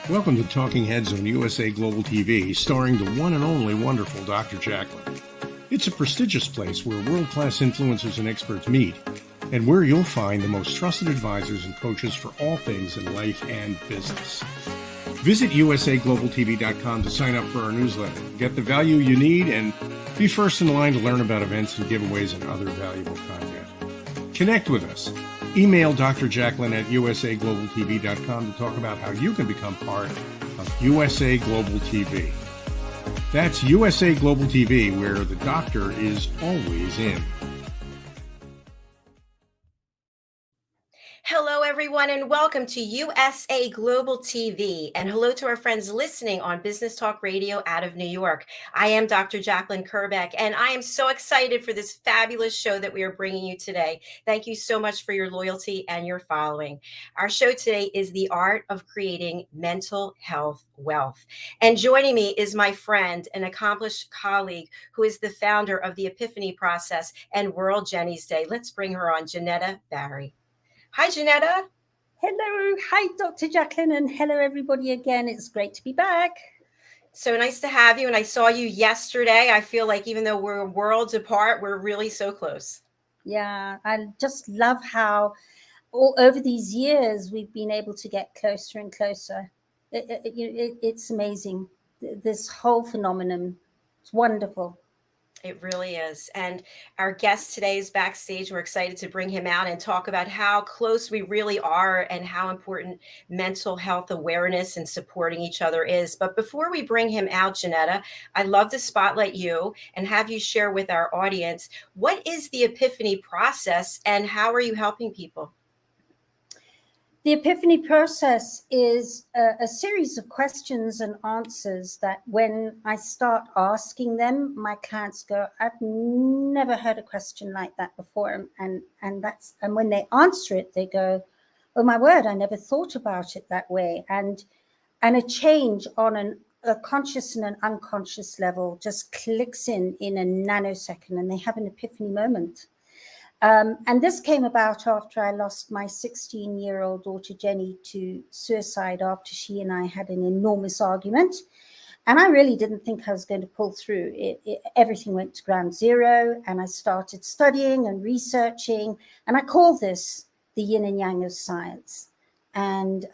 Welcome to Talking Heads on USA Global TV, starring the one and only wonderful Dr. Jacalyn. It's a prestigious place where world-class influencers and experts meet, and where you'll find the most trusted advisors and coaches for all things in life and business. Visit usaglobaltv.com to sign up for our newsletter, get the value you need, and be first in line to learn about events and giveaways and other valuable content. Connect with us. Email Dr. Jacalyn at usaglobaltv.com to talk about how you can become part of USA Global TV. That's USA Global TV, where the doctor is always in. Hello, everyone, and welcome to USA Global TV. And hello to our friends listening on Business Talk Radio out of New York. I am Dr. Jacalyn Kerbeck, and I am so excited for this fabulous show that we are bringing you today. Thank you so much for your loyalty and your following. Our show today is the art of creating mental health wealth. And joining me is my friend, an accomplished colleague who is the founder of the Epiphany Process and WORLDJENNYSDAY. Let's bring her on, Jenetta Barry. Hi, Jenetta. Hello. Hi, Dr. Jacalyn, and hello, everybody again. It's great to be back. So nice to have you. And I saw you yesterday. I feel like even though we're worlds apart, we're really so close. Yeah, I just love how all over these years we've been able to get closer and closer. It's amazing. This whole phenomenon. It's wonderful. It really is. And our guest today is backstage. We're excited to bring him out and talk about how close we really are and how important mental health awareness and supporting each other is. But before we bring him out, Jenetta, I'd love to spotlight you and have you share with our audience, what is the Epiphany Process and how are you helping people? The Epiphany Process is a series of questions and answers that when I start asking them, my clients go, I've never heard a question like that before. And when they answer it, they go, oh my word, I never thought about it that way. And a change on a conscious and an unconscious level just clicks in a nanosecond and they have an epiphany moment. And this came about after I lost my 16-year-old daughter, Jenny, to suicide after she and I had an enormous argument. And I really didn't think I was going to pull through. Everything went to ground zero, and I started studying and researching. And I call this the yin and yang of science. And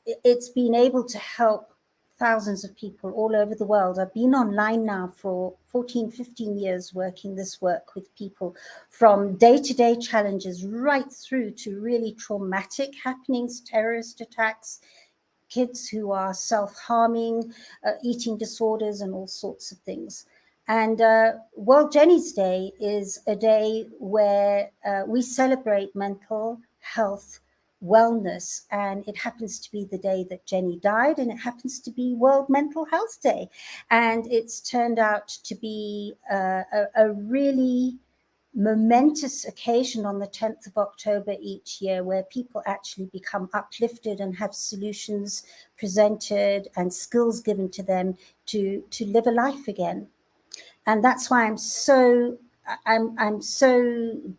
it's been able to help thousands of people all over the world. I've been online now for 14, 15 years working this work with people from day-to-day challenges right through to really traumatic happenings, terrorist attacks, kids who are self-harming, eating disorders and all sorts of things. And WORLDJENNYSDAY is a day where we celebrate mental health wellness, and it happens to be the day that Jenny died, and it happens to be World Mental Health Day, and it's turned out to be a really momentous occasion on the 10th of October each year, where people actually become uplifted and have solutions presented and skills given to them to live a life again. And that's why I'm so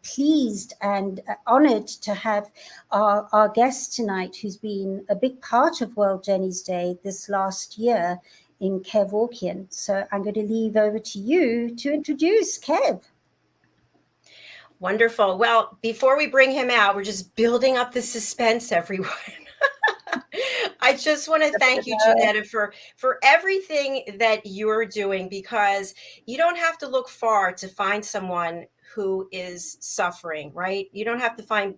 pleased and honored to have our guest tonight, who's been a big part of WORLDJENNYSDAY this last year, in Kev Orkian. So I'm going to leave over to you to introduce Kev. Wonderful. Well, before we bring him out, we're just building up the suspense, everyone. I just want to thank you, Jenetta, for everything that you're doing, because you don't have to look far to find someone who is suffering, right? You don't have to find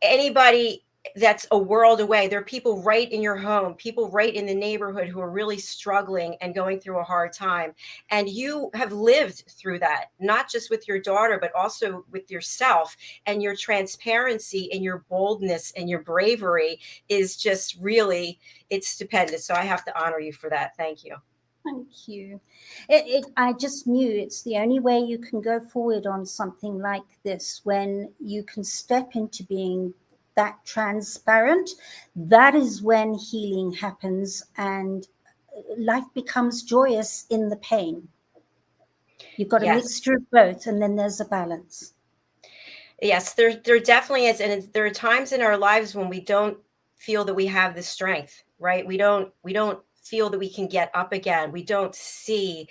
anybody that's a world away. There are people right in your home, people right in the neighborhood who are really struggling and going through a hard time. And you have lived through that, not just with your daughter, but also with yourself. And your transparency and your boldness and your bravery is just really, it's stupendous. So I have to honor you for that. Thank you. Thank you. I just knew it's the only way you can go forward on something like this, when you can step into being that transparent. That is when healing happens and life becomes joyous in the pain. You've got a mixture of both, and then there's a balance. Yes, there definitely is. And there are times in our lives when we don't feel that we have the strength right? We don't feel that we can get up again. We don't see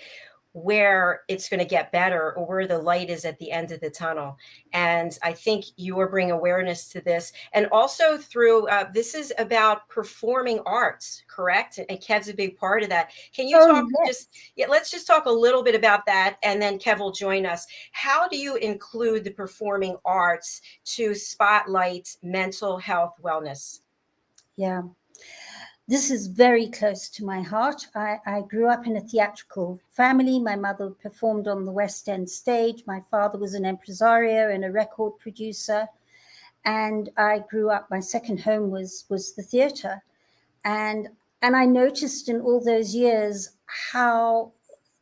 where it's going to get better or where the light is at the end of the tunnel. And I think you are bringing awareness to this. And also through this is about performing arts, correct? And Kev's a big part of that. Can you talk let's just talk a little bit about that, and then Kev will join us. How do you include the performing arts to spotlight mental health wellness? Yeah. This is very close to my heart. I grew up in a theatrical family. My mother performed on the West End stage. My father was an impresario and a record producer. And I grew up, my second home was the theater. And I noticed in all those years how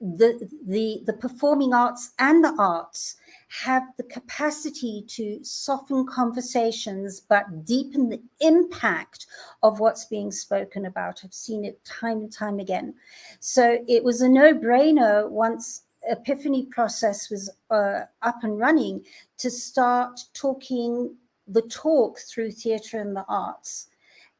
the performing arts and the arts have the capacity to soften conversations but deepen the impact of what's being spoken about. I've seen it time and time again. So it was a no-brainer once Epiphany process was up and running to start talking the talk through theatre and the arts.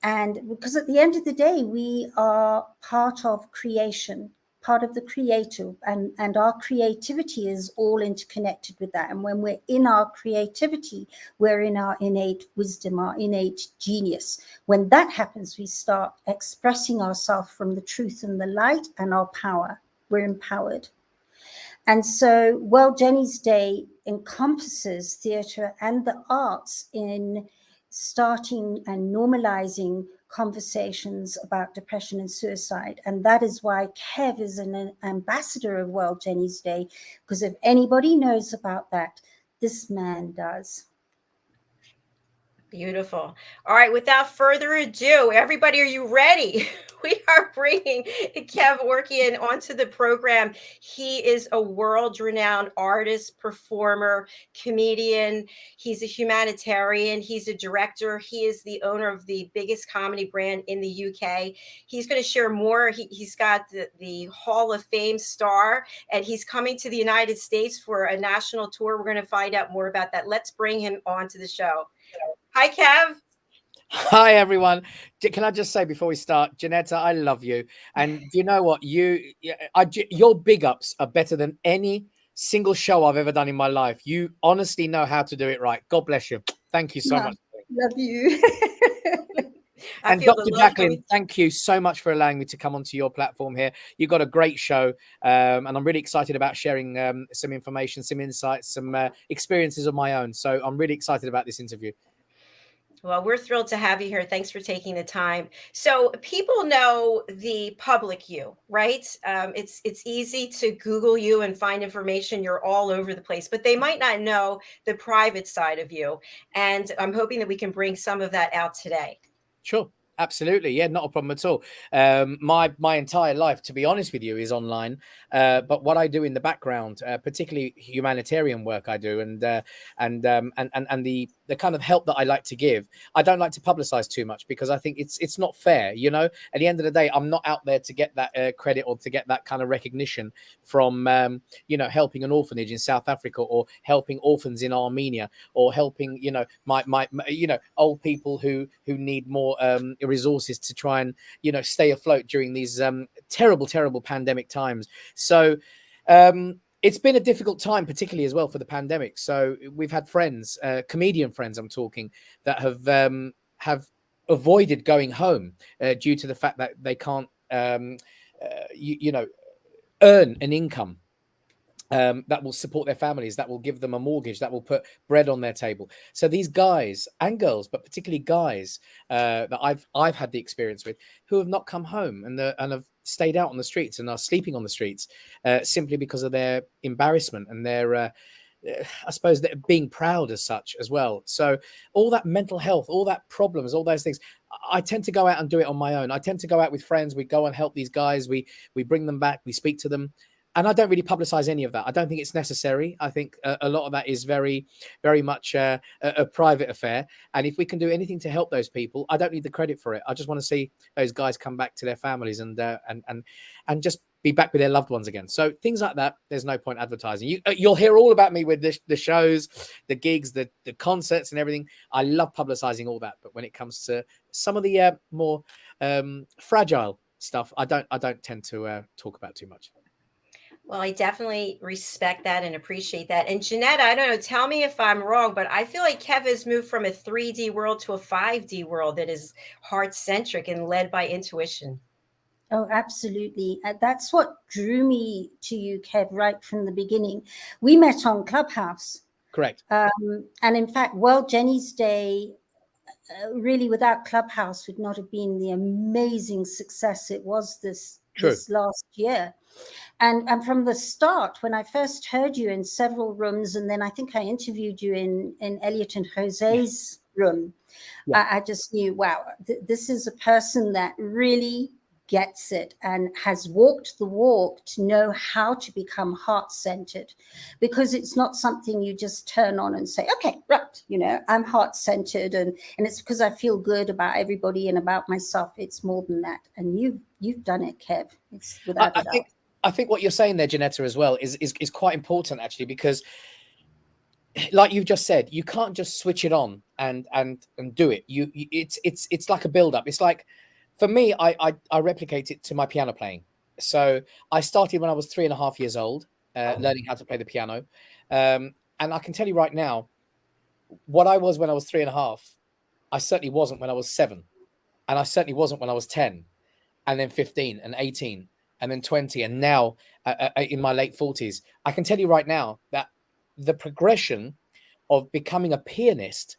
And because at the end of the day, we are part of creation, part of the creator, and our creativity is all interconnected with that. And when we're in our creativity, we're in our innate wisdom, our innate genius. When that happens, we start expressing ourselves from the truth and the light and our power. We're empowered. And so World Jenny's Day encompasses theatre and the arts in starting and normalizing conversations about depression and suicide. And that is why Kev is an ambassador of World Jenny's Day, because if anybody knows about that, this man does. Beautiful. All right, without further ado, everybody, are you ready? We are bringing Kev Orkian onto the program. He is a world-renowned artist, performer, comedian. He's a humanitarian. He's a director. He is the owner of the biggest comedy brand in the UK. He's going to share more. He's got the Hall of Fame star, and he's coming to the United States for a national tour. We're going to find out more about that. Let's bring him onto the show. Hi, Kev. Hi, everyone. Can I just say before we start, Jenetta, I love you. And do you know what? Your big ups are better than any single show I've ever done in my life. You honestly know how to do it right. God bless you. Thank you so much. Love you. And Dr. Jacalyn, thank you so much for allowing me to come onto your platform here. You've got a great show, and I'm really excited about sharing some information, some insights, some experiences of my own. So I'm really excited about this interview. Well, we're thrilled to have you here. Thanks for taking the time. So people know the public you, right? It's easy to Google you and find information. You're all over the place, but they might not know the private side of you. And I'm hoping that we can bring some of that out today. Sure. Absolutely. Yeah, not a problem at all. My entire life, to be honest with you, is online. But what I do in the background, particularly humanitarian work I do, and the kind of help that I like to give, I don't like to publicize too much because I think it's not fair. You know, at the end of the day, I'm not out there to get that credit or to get that kind of recognition from, you know, helping an orphanage in South Africa or helping orphans in Armenia or helping, you know, my you know, old people who need more resources to try and, you know, stay afloat during these terrible pandemic times. So it's been a difficult time, particularly as well for the pandemic. So we've had friends, comedian friends I'm talking, that have avoided going home due to the fact that they can't you know, earn an income that will support their families, that will give them a mortgage, that will put bread on their table. So these guys and girls, but particularly guys that I've had the experience with, who have not come home and have stayed out on the streets and are sleeping on the streets simply because of their embarrassment and their I suppose they're being proud as such as well. So all that mental health, all that problems, all those things, I tend to go out and do it on my own. I tend to go out with friends. We go and help these guys. We bring them back. We speak to them. And I don't really publicize any of that. I don't think it's necessary. I think a lot of that is very much a private affair. And if we can do anything to help those people, I don't need the credit for it. I just want to see those guys come back to their families and just be back with their loved ones again. So things like that, there's no point advertising. You'll hear all about me with the shows, the gigs, the concerts and everything. I love publicizing all that. But when it comes to some of the more fragile stuff, I don't tend to talk about too much. Well, I definitely respect that and appreciate that. And Jenetta, I don't know, tell me if I'm wrong, but I feel like Kev has moved from a 3D world to a 5D world that is heart centric and led by intuition. Oh, absolutely. That's what drew me to you, Kev, right from the beginning. We met on Clubhouse. Correct. And in fact, World Jenny's Day, really without Clubhouse would not have been the amazing success it was this last year. And from the start, when I first heard you in several rooms, and then I think I interviewed you in Elliot and Jose's room, I just knew, wow, this is a person that really gets it and has walked the walk to know how to become heart-centered, because it's not something you just turn on and say, okay, right, I'm heart-centered and it's because I feel good about everybody and about myself. It's more than that. And you've done it, Kev. It's without a doubt. I think what you're saying there, Jenetta, as well is quite important, actually, because like you've just said, you can't just switch it on and do it. It's like a build-up. It's like, for me, I replicate it to my piano playing. So I started when I was 3.5 years old, learning how to play the piano. And I can tell you right now, what I was when I was 3.5, I certainly wasn't when I was 7. And I certainly wasn't when I was 10, and then 15 and 18 and then 20. And now in my late 40s, I can tell you right now that the progression of becoming a pianist,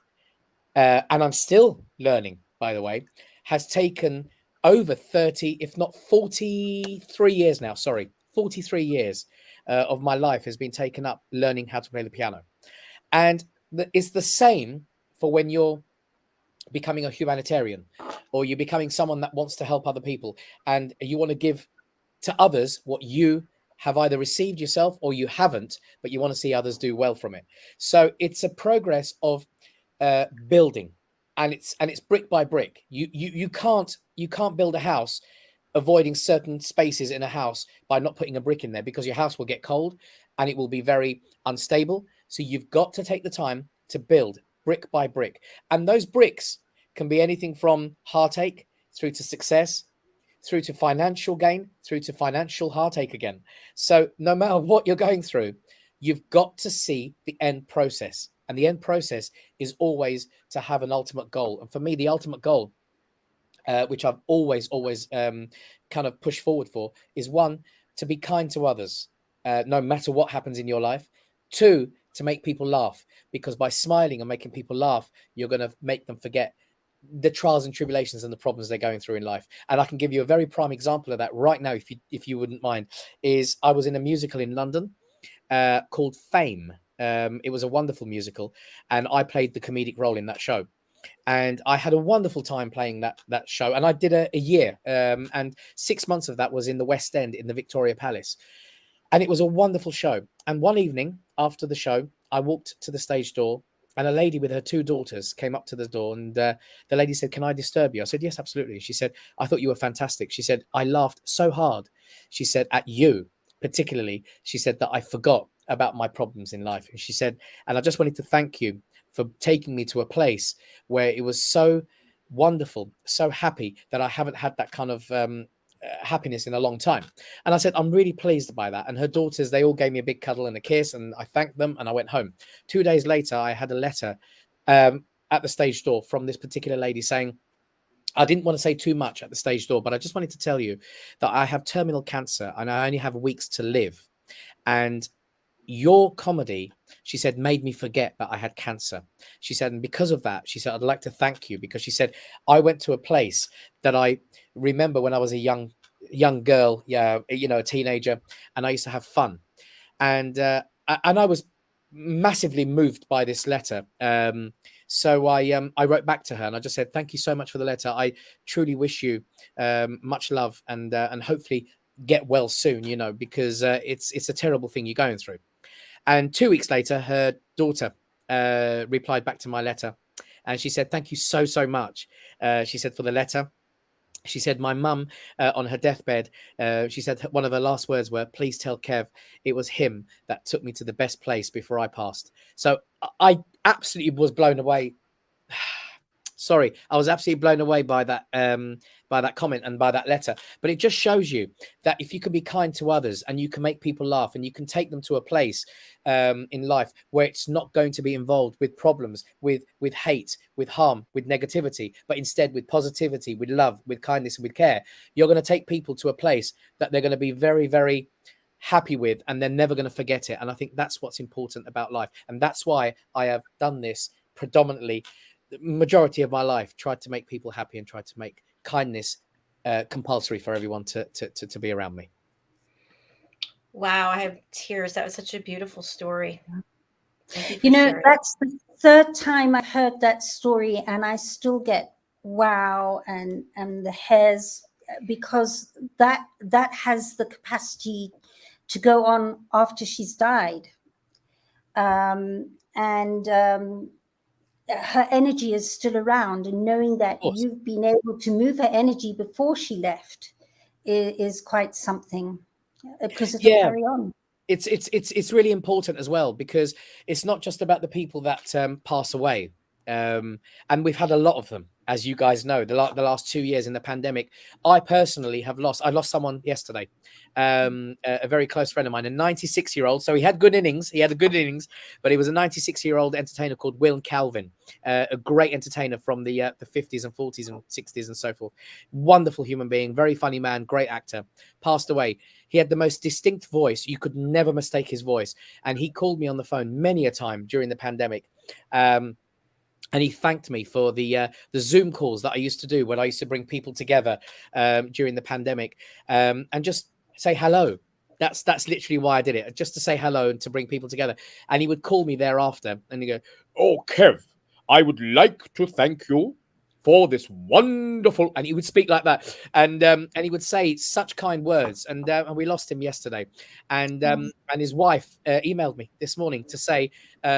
and I'm still learning, by the way, has taken over 30, if not 43 years now. Sorry, 43 years of my life has been taken up learning how to play the piano. And it's the same for when you're becoming a humanitarian, or you're becoming someone that wants to help other people, and you want to give to others what you have either received yourself or you haven't, but you want to see others do well from it. So it's a progress of building, and it's brick by brick. You can't build a house avoiding certain spaces in a house by not putting a brick in there, because your house will get cold and it will be very unstable. So you've got to take the time to build brick by brick, and those bricks can be anything from heartache through to success, through to financial gain, through to financial heartache again. So no matter what you're going through, you've got to see the end process. And the end process is always to have an ultimate goal. And for me, the ultimate goal, which I've always kind of pushed forward for, is 1, to be kind to others, no matter what happens in your life. 2, to make people laugh, because by smiling and making people laugh, you're going to make them forget the trials and tribulations and the problems they're going through in life. And I can give you a very prime example of that right now, if you wouldn't mind. Is I was in a musical in London called Fame. It was a wonderful musical, and I played the comedic role in that show. And I had a wonderful time playing that show. And I did a year, and 6 months of that was in the West End in the Victoria Palace. And it was a wonderful show. And one evening after the show, I walked to the stage door, and a lady with her 2 daughters came up to the door, and the lady said, "Can I disturb you?" I said, "Yes, absolutely." She said, "I thought you were fantastic." She said, "I laughed so hard," she said, "at you particularly." She said that I forgot about my problems in life. And she said, "And I just wanted to thank you for taking me to a place where it was so wonderful, so happy, that I haven't had that kind of happiness in a long time." And I said, "I'm really pleased by that." And her daughters, they all gave me a big cuddle and a kiss, and I thanked them, and I went home. 2 days later, I had a letter at the stage door from this particular lady saying, I didn't want to say too much at the stage door, but I just wanted to tell you that I have terminal cancer and I only have weeks to live. And your comedy, she said, made me forget that I had cancer. She said, and because of that, she said, I'd like to thank you, because she said, I went to a place that I remember when I was a young girl, a teenager, and I used to have fun. And I was massively moved by this letter. So I wrote back to her, and I just said, thank you so much for the letter. I truly wish you much love, and hopefully get well soon, because it's a terrible thing you're going through. And 2 weeks later, her daughter replied back to my letter, and she said, thank you so much. She said, for the letter. She said, my mum on her deathbed, she said one of her last words were, please tell Kev it was him that took me to the best place before I passed. So I absolutely was blown away. Sorry, I was absolutely blown away by that comment and by that letter. But it just shows you that if you can be kind to others and you can make people laugh and you can take them to a place in life where it's not going to be involved with problems, with hate, with harm, with negativity, but instead with positivity, with love, with kindness, and with care, you're going to take people to a place that they're going to be very, very happy with, and they're never going to forget it. And I think that's what's important about life, and that's why I have done this predominantly. The majority of my life, tried to make people happy and tried to make kindness compulsory for everyone to be around me. Wow, I have tears. That was such a beautiful story. Thank you for You know, sharing. that's the third time I've heard that story, and I still get wow and the hairs, because that has the capacity to go on after she's died. Her energy is still around, and knowing that you've been able to move her energy before she left is quite something, because it'll carry on. It's really important as well, because it's not just about the people that pass away, and we've had a lot of them, as you guys know. The last 2 years in the pandemic, I personally have lost someone yesterday, a very close friend of mine, a 96-year-old. So he had good innings, but he was a 96-year-old entertainer called Will Calvin, a great entertainer from the 50s and 40s and 60s and so forth. Wonderful human being, very funny man, great actor. Passed away. He had the most distinct voice. You could never mistake his voice. And he called me on the phone many a time during the pandemic. And he thanked me for the Zoom calls that I used to do when I used to bring people together during the pandemic, and just say hello. That's literally why I did it, just to say hello and to bring people together. And he would call me thereafter and he'd go, "Oh, Kev, I would like to thank you for this wonderful," and he would speak like that, and he would say such kind words. And we lost him yesterday, and his wife emailed me this morning to say,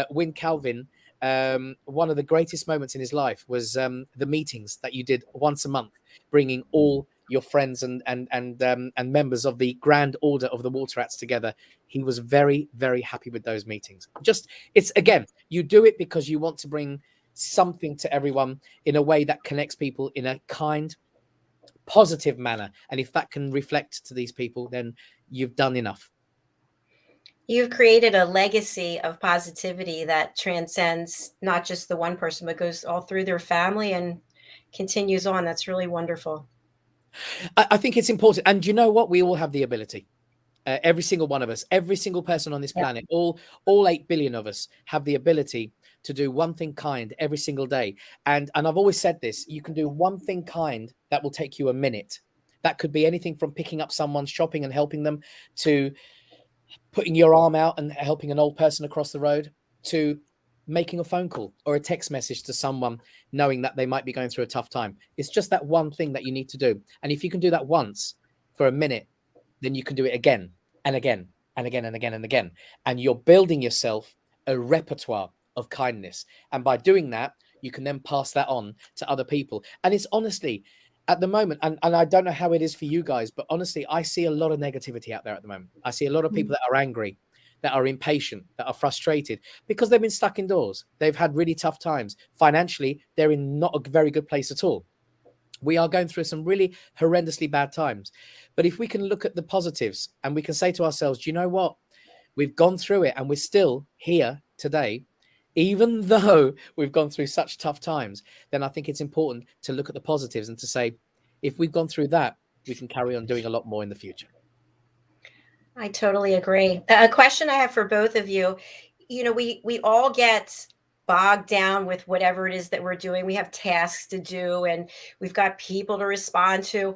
Win Calvin, one of the greatest moments in his life was the meetings that you did once a month, bringing all your friends and members of the Grand Order of the Water Rats together. He was very, very happy with those meetings. It's again, you do it because you want to bring something to everyone in a way that connects people in a kind, positive manner. And if that can reflect to these people, then you've done enough. You've created a legacy of positivity that transcends not just the one person, but goes all through their family and continues on. That's really wonderful. I think it's important. And you know what? We all have the ability. Every single one of us, every single person on this planet, all 8 billion of us have the ability to do one thing kind every single day. And I've always said this: you can do one thing kind that will take you a minute. That could be anything from picking up someone shopping and helping them, to putting your arm out and helping an old person across the road, to making a phone call or a text message to someone, knowing that they might be going through a tough time. It's just that one thing that you need to do. And if you can do that once for a minute, then you can do it again and again and again and again and again. And you're building yourself a repertoire of kindness. And by doing that, you can then pass that on to other people. And it's honestly, at the moment, and I don't know how it is for you guys, but honestly, I see a lot of negativity out there at the moment. I see a lot of people that are angry, that are impatient, that are frustrated because they've been stuck indoors. They've had really tough times. Financially, they're in not a very good place at all. We are going through some really horrendously bad times. But if we can look at the positives and we can say to ourselves, do you know what? We've gone through it and we're still here today, even though we've gone through such tough times, then I think it's important to look at the positives and to say, if we've gone through that, we can carry on doing a lot more in the future. I totally agree. A question I have for both of you, we all get bogged down with whatever it is that we're doing. We have tasks to do and we've got people to respond to.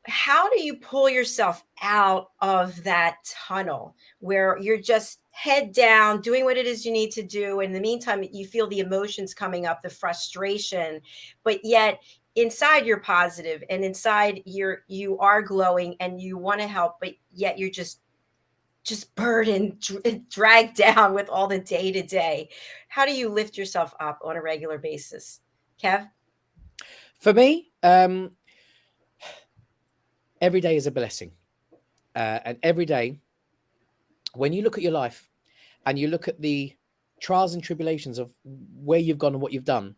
How do you pull yourself out of that tunnel where you're just head down doing what it is you need to do? In the meantime, you feel the emotions coming up, the frustration, but yet inside you're positive and inside you are glowing and you want to help, but yet you're just burdened, dragged down with all the day to day. How do you lift yourself up on a regular basis? Kev? For me, every day is a blessing. And every day, when you look at your life and you look at the trials and tribulations of where you've gone and what you've done,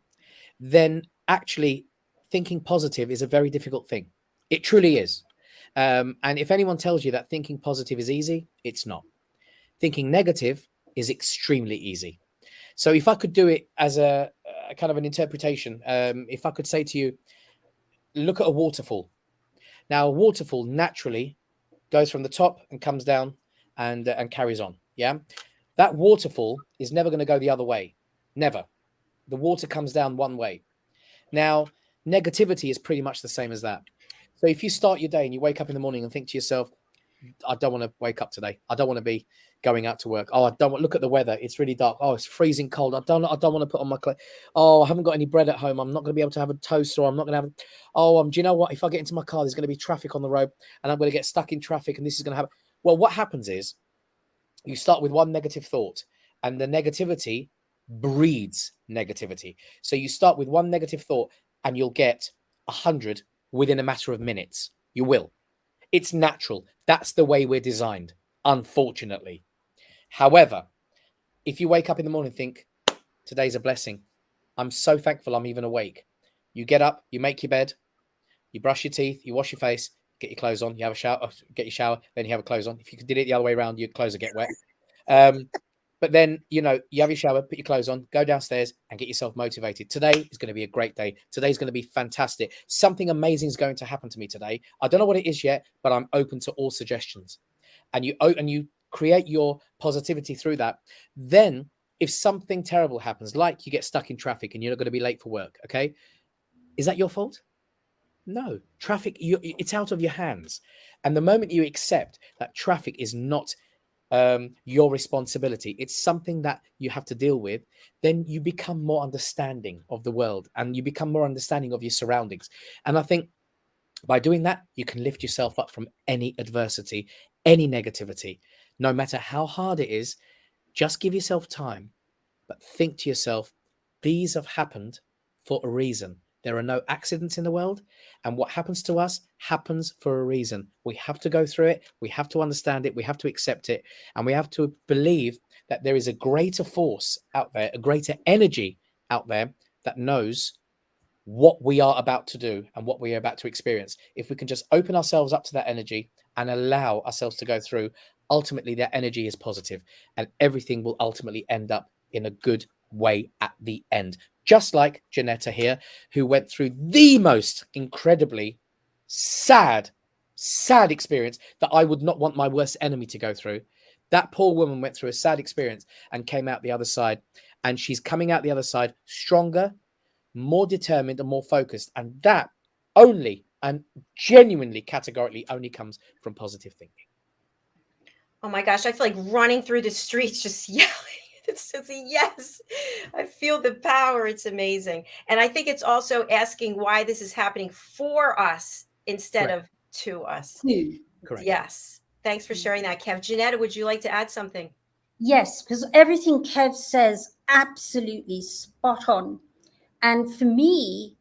then actually thinking positive is a very difficult thing. It truly is. And if anyone tells you that thinking positive is easy, it's not. Thinking negative is extremely easy. So if I could do it as a kind of an interpretation, if I could say to you, look at a waterfall. Now, a waterfall naturally goes from the top and comes down and carries on. Yeah. That waterfall is never going to go the other way. Never. The water comes down one way. Now, negativity is pretty much the same as that. So if you start your day and you wake up in the morning and think to yourself, I don't want to wake up today. I don't want to be going out to work. Oh, I don't want, look at the weather. It's really dark. Oh, it's freezing cold. I don't want to put on my clothes. Oh, I haven't got any bread at home. I'm not going to be able to have a toast, or I'm not going to have, do you know what? If I get into my car, there's going to be traffic on the road and I'm going to get stuck in traffic and this is going to happen. Well, what happens is you start with one negative thought and the negativity breeds negativity. So you start with one negative thought and you'll get 100 within a matter of minutes. You will. It's natural. That's the way we're designed, unfortunately. However, if you wake up in the morning and think, today's a blessing, I'm so thankful I'm even awake. You get up, you make your bed, you brush your teeth, you wash your face, get your clothes on, you have a shower, get your shower, then you have a clothes on. If you did it the other way around, your clothes would get wet. But then, you have your shower, put your clothes on, go downstairs and get yourself motivated. Today is going to be a great day. Today's going to be fantastic. Something amazing is going to happen to me today. I don't know what it is yet, but I'm open to all suggestions. And you create your positivity through that. Then if something terrible happens, like you get stuck in traffic and you're not going to be late for work, okay? Is that your fault? No. Traffic, it's out of your hands. And the moment you accept that traffic is not your responsibility, it's something that you have to deal with, then you become more understanding of the world and you become more understanding of your surroundings. And I think by doing that, you can lift yourself up from any adversity, any negativity, no matter how hard it is. Just give yourself time, but think to yourself, these have happened for a reason. There are no accidents in the world, and what happens to us happens for a reason. We have to go through it. We have to understand it. We have to accept it. And we have to believe that there is a greater force out there, a greater energy out there that knows what we are about to do and what we are about to experience. If we can just open ourselves up to that energy and allow ourselves to go through, ultimately that energy is positive and everything will ultimately end up in a good way at the end. Just like Jenetta here, who went through the most incredibly sad experience that I would not want my worst enemy to go through. That poor woman went through a sad experience and came out the other side. And she's coming out the other side stronger, more determined and more focused. And that only and genuinely categorically only comes from positive thinking. Oh my gosh, I feel like running through the streets just yelling. It's just a yes. I feel the power. It's amazing. And I think it's also asking why this is happening for us instead Correct. of to us. Correct. Yes. Thanks for sharing that, Kev. Jenetta, would you like to add something? Yes, because everything Kev says, absolutely spot on. And for me,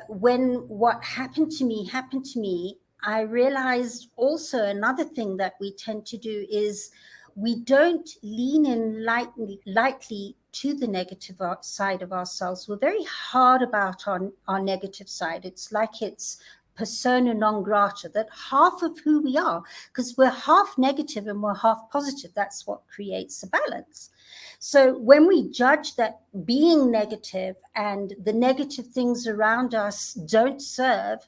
when what happened to me, I realized also another thing that we tend to do is we don't lean in lightly to the negative side of ourselves. We're very hard about our negative side. It's like it's persona non grata, that half of who we are, because we're half negative and we're half positive. That's what creates a balance. So when we judge that being negative and the negative things around us don't serve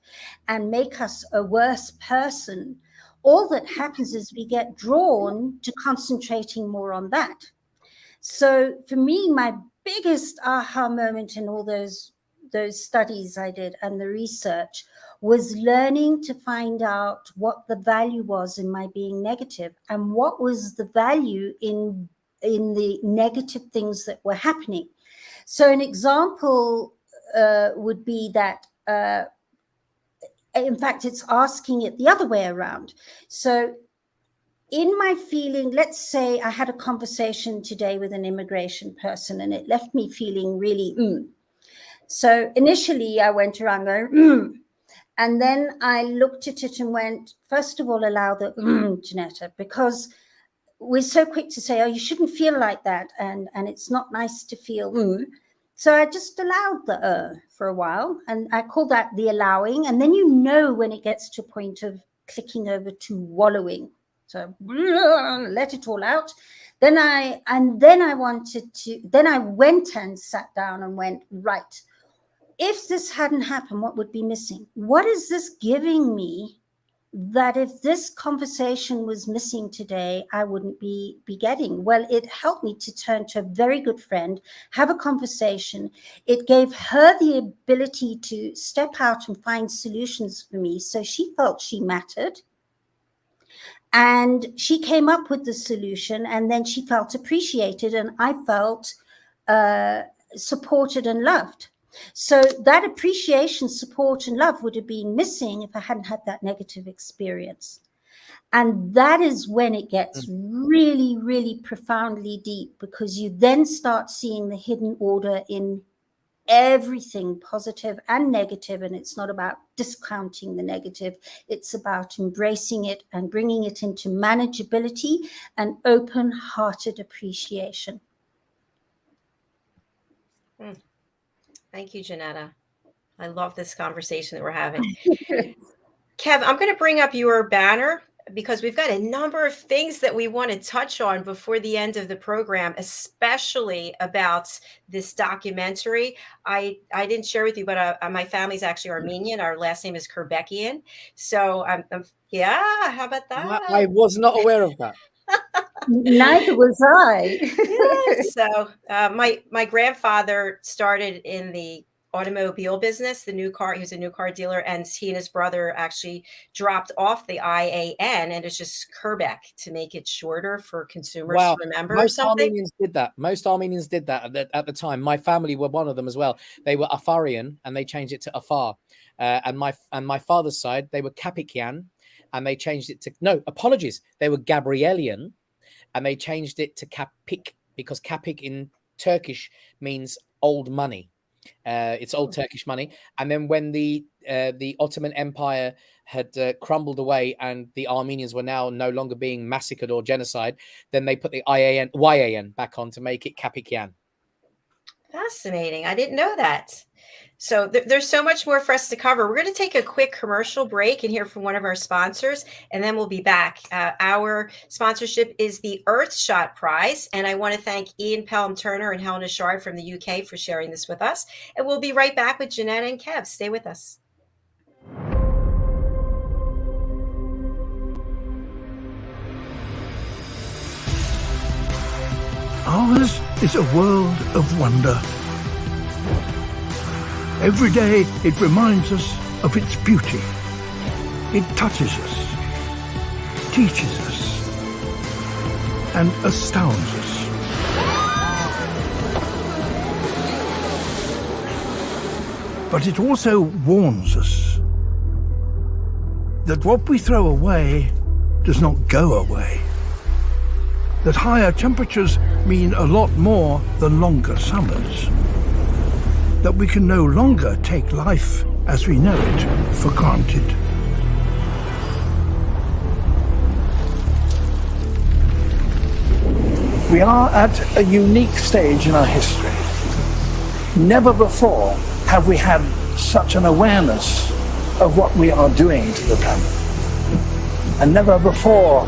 and make us a worse person, all that happens is we get drawn to concentrating more on that. So for me, my biggest aha moment in all those studies I did and the research was learning to find out what the value was in my being negative and what was the value in the negative things that were happening. So an example would be that, in fact, it's asking it the other way around. So in my feeling, let's say I had a conversation today with an immigration person and it left me feeling really So initially I went around going and then I looked at it and went, first of all, allow the Jenetta, because we're so quick to say, oh, you shouldn't feel like that. And it's not nice to feel. So I just allowed the for a while, and I call that the allowing. And then you know when it gets to a point of clicking over to wallowing. So let it all out. Then I went and sat down and went, right, if this hadn't happened, what would be missing? What is this giving me that if this conversation was missing today, I wouldn't be getting? Well, it helped me to turn to a very good friend, have a conversation. It gave her the ability to step out and find solutions for me. So she felt she mattered. And she came up with the solution, and then she felt appreciated, and I felt supported and loved. So that appreciation, support, and love would have been missing if I hadn't had that negative experience. And that is when it gets really, really profoundly deep, because you then start seeing the hidden order in everything, positive and negative. And it's not about discounting the negative. It's about embracing it and bringing it into manageability and open-hearted appreciation. Thank you, Jenetta. I love this conversation that we're having. Kev, I'm going to bring up your banner because we've got a number of things that we want to touch on before the end of the program, especially about this documentary. I didn't share with you, but my family's actually Armenian. Our last name is Kerbeckian. So, yeah, how about that? I was not aware of that. Neither was I. Yeah, so my grandfather started in the automobile business, he was a new car dealer, and he and his brother actually dropped off the IAN, and it's just Kerbeck to make it shorter for consumers to remember. Most Armenians did that. Most Armenians did that at the time. My family were one of them as well. They were Afarian, and they changed it to Afar. And my father's side, they were Kapikyan, and they changed it to they were Gabrielian, and they changed it to Kapik, because Kapik in Turkish means old money. It's old Turkish money. And then when the Ottoman Empire had crumbled away and the Armenians were now no longer being massacred or genocide, then they put the YAN back on to make it Kapikyan. Fascinating. I didn't know that. So there's so much more for us to cover. We're going to take a quick commercial break and hear from one of our sponsors, and then we'll be back. Our sponsorship is the Earthshot Prize, and I want to thank Ian Pelham-Turner and Helena Shard from the UK for sharing this with us. And we'll be right back with Jenetta and Kev. Stay with us. Ours is a world of wonder. Every day it reminds us of its beauty. It touches us, teaches us, and astounds us. But it also warns us that what we throw away does not go away. That higher temperatures mean a lot more than longer summers. That we can no longer take life as we know it for granted. We are at a unique stage in our history. Never before have we had such an awareness of what we are doing to the planet. And never before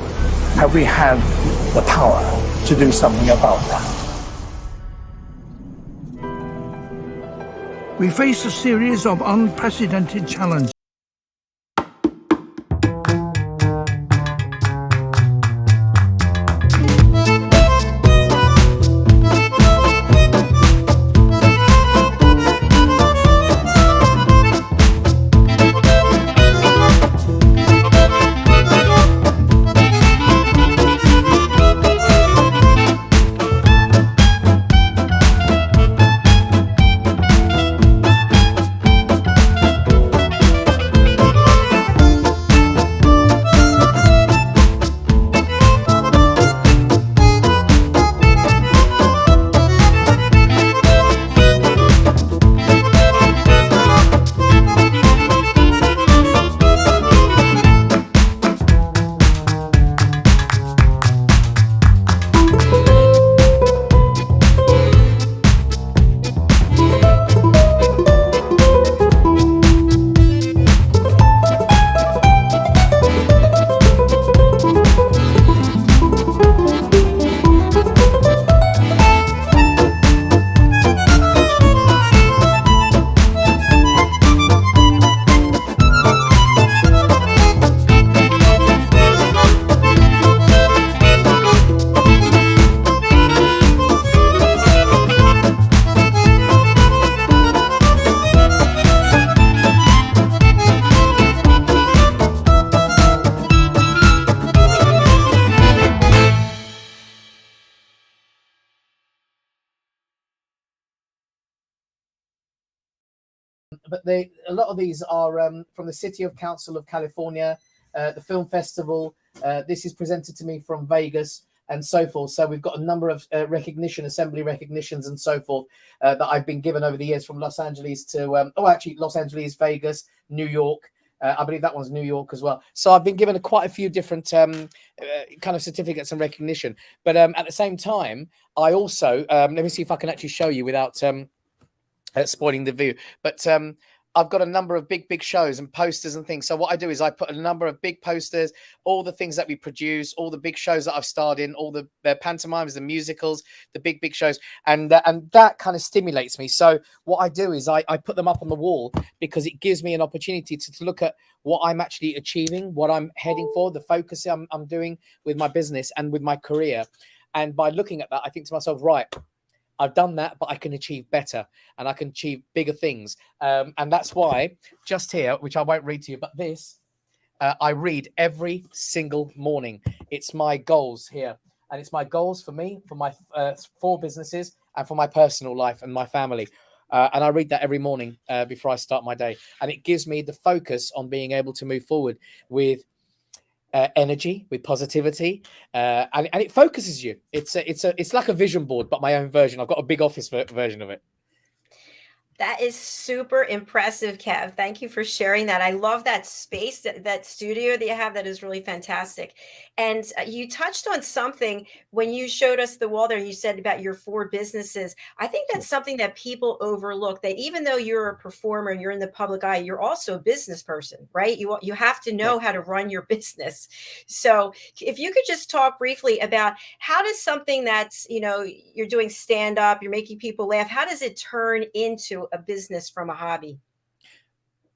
have we had the power to do something about that. We face a series of unprecedented challenges. but a lot of these are from the City of Council of California, the film festival. This is presented to me from Vegas and so forth. So we've got a number of assembly recognitions and so forth that I've been given over the years, from Los Angeles to Los Angeles, Vegas, New York. I believe that one's New York as well. So I've been given quite a few different kind of certificates and recognition. But at the same time, I also let me see if I can actually show you without spoiling the view. But I've got a number of big shows and posters and things. So what I do is I put a number of big posters, all the things that we produce, all the big shows that I've starred in, all the pantomimes, the musicals, the big shows, and that kind of stimulates me. So what I do is I put them up on the wall, because it gives me an opportunity to look at what I'm actually achieving, what I'm heading for, the focus I'm doing with my business and with my career. And by looking at that, I think to myself, right, I've done that, but I can achieve better and I can achieve bigger things. And that's why just here, which I won't read to you, but this, I read every single morning. It's my goals here. And it's my goals for me, for my 4 businesses, and for my personal life and my family. And I read that every morning before I start my day. And it gives me the focus on being able to move forward with energy, with positivity, and it focuses you. It's like a vision board, but my own version. I've got a big office version of it. That is super impressive, Kev. Thank you for sharing that. I love that space, that studio that you have. That is really fantastic. And you touched on something when you showed us the wall there, and you said about your 4 businesses. I think that's something that people overlook, that even though you're a performer and you're in the public eye, you're also a business person, right? You have to know how to run your business. So if you could just talk briefly about, how does something that's, you're doing stand up, you're making people laugh, how does it turn into a business from a hobby?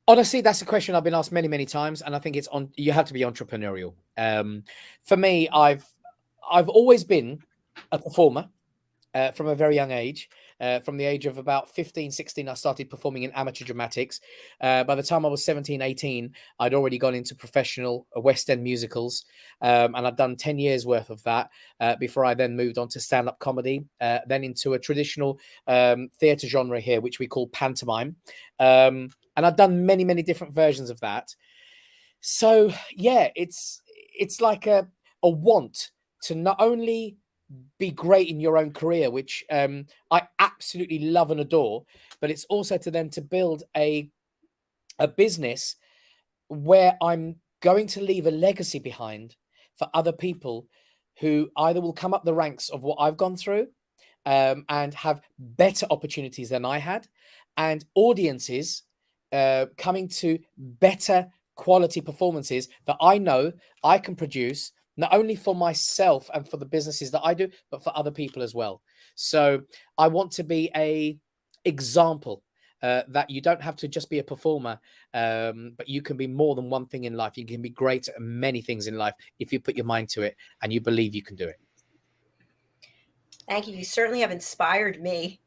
Honestly, that's a question I've been asked many times, and I think you have to be entrepreneurial. For me, I've always been a performer from a very young age. From the age of about 15, 16, I started performing in amateur dramatics. By the time I was 17, 18, I'd already gone into professional West End musicals. And I'd done 10 years worth of that before I then moved on to stand-up comedy, then into a traditional theatre genre here, which we call pantomime. And I've done many different versions of that. So, yeah, it's like a want to not only be great in your own career, which I absolutely love and adore, but it's also to build a business where I'm going to leave a legacy behind for other people who either will come up the ranks of what I've gone through and have better opportunities than I had, and audiences coming to better quality performances that I know I can produce, not only for myself and for the businesses that I do, but for other people as well. So I want to be a example that you don't have to just be a performer, but you can be more than one thing in life. You can be great at many things in life if you put your mind to it and you believe you can do it. Thank you. You certainly have inspired me.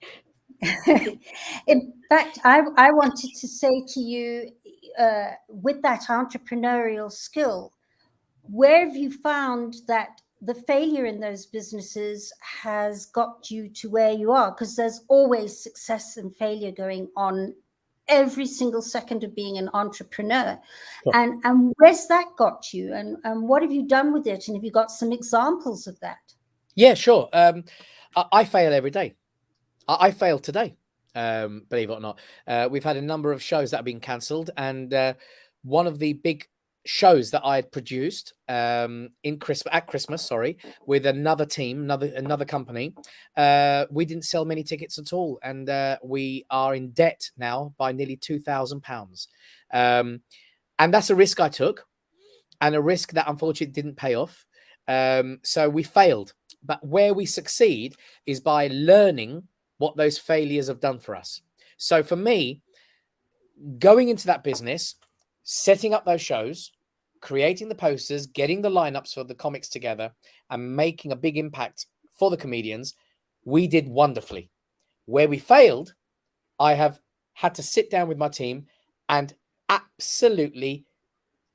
In fact, I wanted to say to you, with that entrepreneurial skill, where have you found that the failure in those businesses has got you to where you are? Because there's always success and failure going on every single second of being an entrepreneur. Sure. And where's that got you? And what have you done with it? And have you got some examples of that? Yeah, sure. I fail every day. I failed today, believe it or not. We've had a number of shows that have been cancelled, and one of the big shows that I had produced at Christmas, with another team, another company, we didn't sell many tickets at all, and we are in debt now by nearly £2,000. And that's a risk I took, and a risk that unfortunately didn't pay off. So we failed, but where we succeed is by learning what those failures have done for us. So for me, going into that business, setting up those shows, creating the posters, getting the lineups for the comics together, and making a big impact for the comedians, we did wonderfully. Where we failed, I have had to sit down with my team and absolutely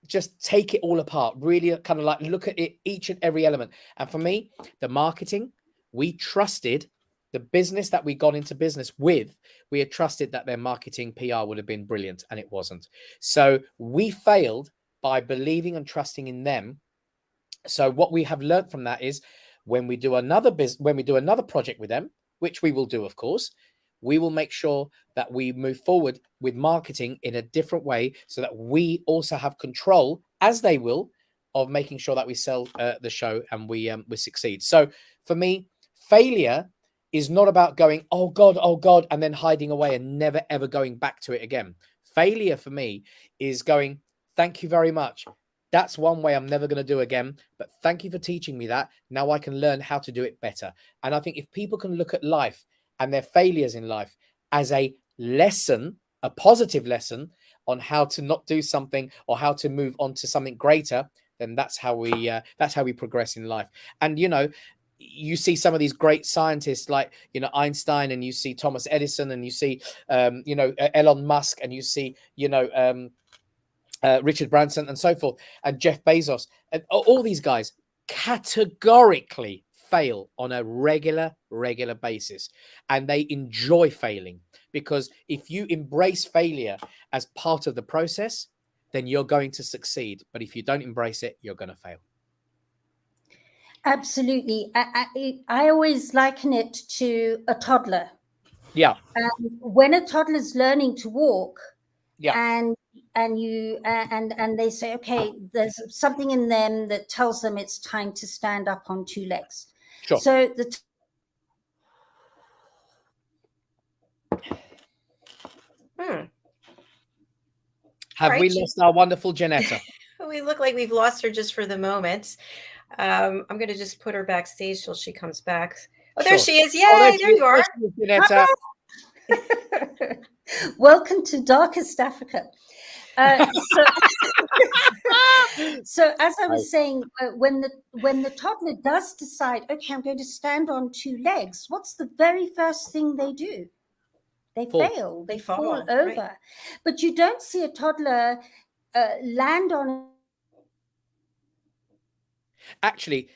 just take it all apart, really kind of like look at it, each and every element. And for me, the marketing, we trusted The business that we got into business with, we had trusted that their marketing PR would have been brilliant, and it wasn't. So we failed by believing and trusting in them. So what we have learned from that is when we do another project with them, which we will do, of course, we will make sure that we move forward with marketing in a different way so that we also have control, as they will, of making sure that we sell the show and we succeed. So for me, failure is not about going, oh God, and then hiding away and never, ever going back to it again. Failure for me is going, thank you very much. That's one way I'm never going to do again. But thank you for teaching me that. Now I can learn how to do it better. And I think if people can look at life and their failures in life as a lesson, a positive lesson on how to not do something or how to move on to something greater, then that's how we progress in life. And, you know, you see some of these great scientists like, you know, Einstein, and you see Thomas Edison, and you see, you know, Elon Musk, and you see, you know, Richard Branson and so forth, and Jeff Bezos, and all these guys categorically fail on a regular basis, and they enjoy failing, because if you embrace failure as part of the process, then you're going to succeed. But if you don't embrace it, you're going to fail. Absolutely. I always liken it to a toddler. Yeah. When a toddler is learning to walk, yeah, and they say, okay, there's something in them that tells them it's time to stand up on two legs. Sure. So Have we lost our wonderful Jenetta? We look like we've lost her just for the moment. I'm going to just put her backstage till she comes back. Oh, there she is. Yay, there you are. Jenetta. Welcome to darkest Africa. So as I was saying, when the toddler does decide, okay, I'm going to stand on two legs, what's the very first thing they do? They fail. They fall over. Right. But you don't see a toddler land on. Actually,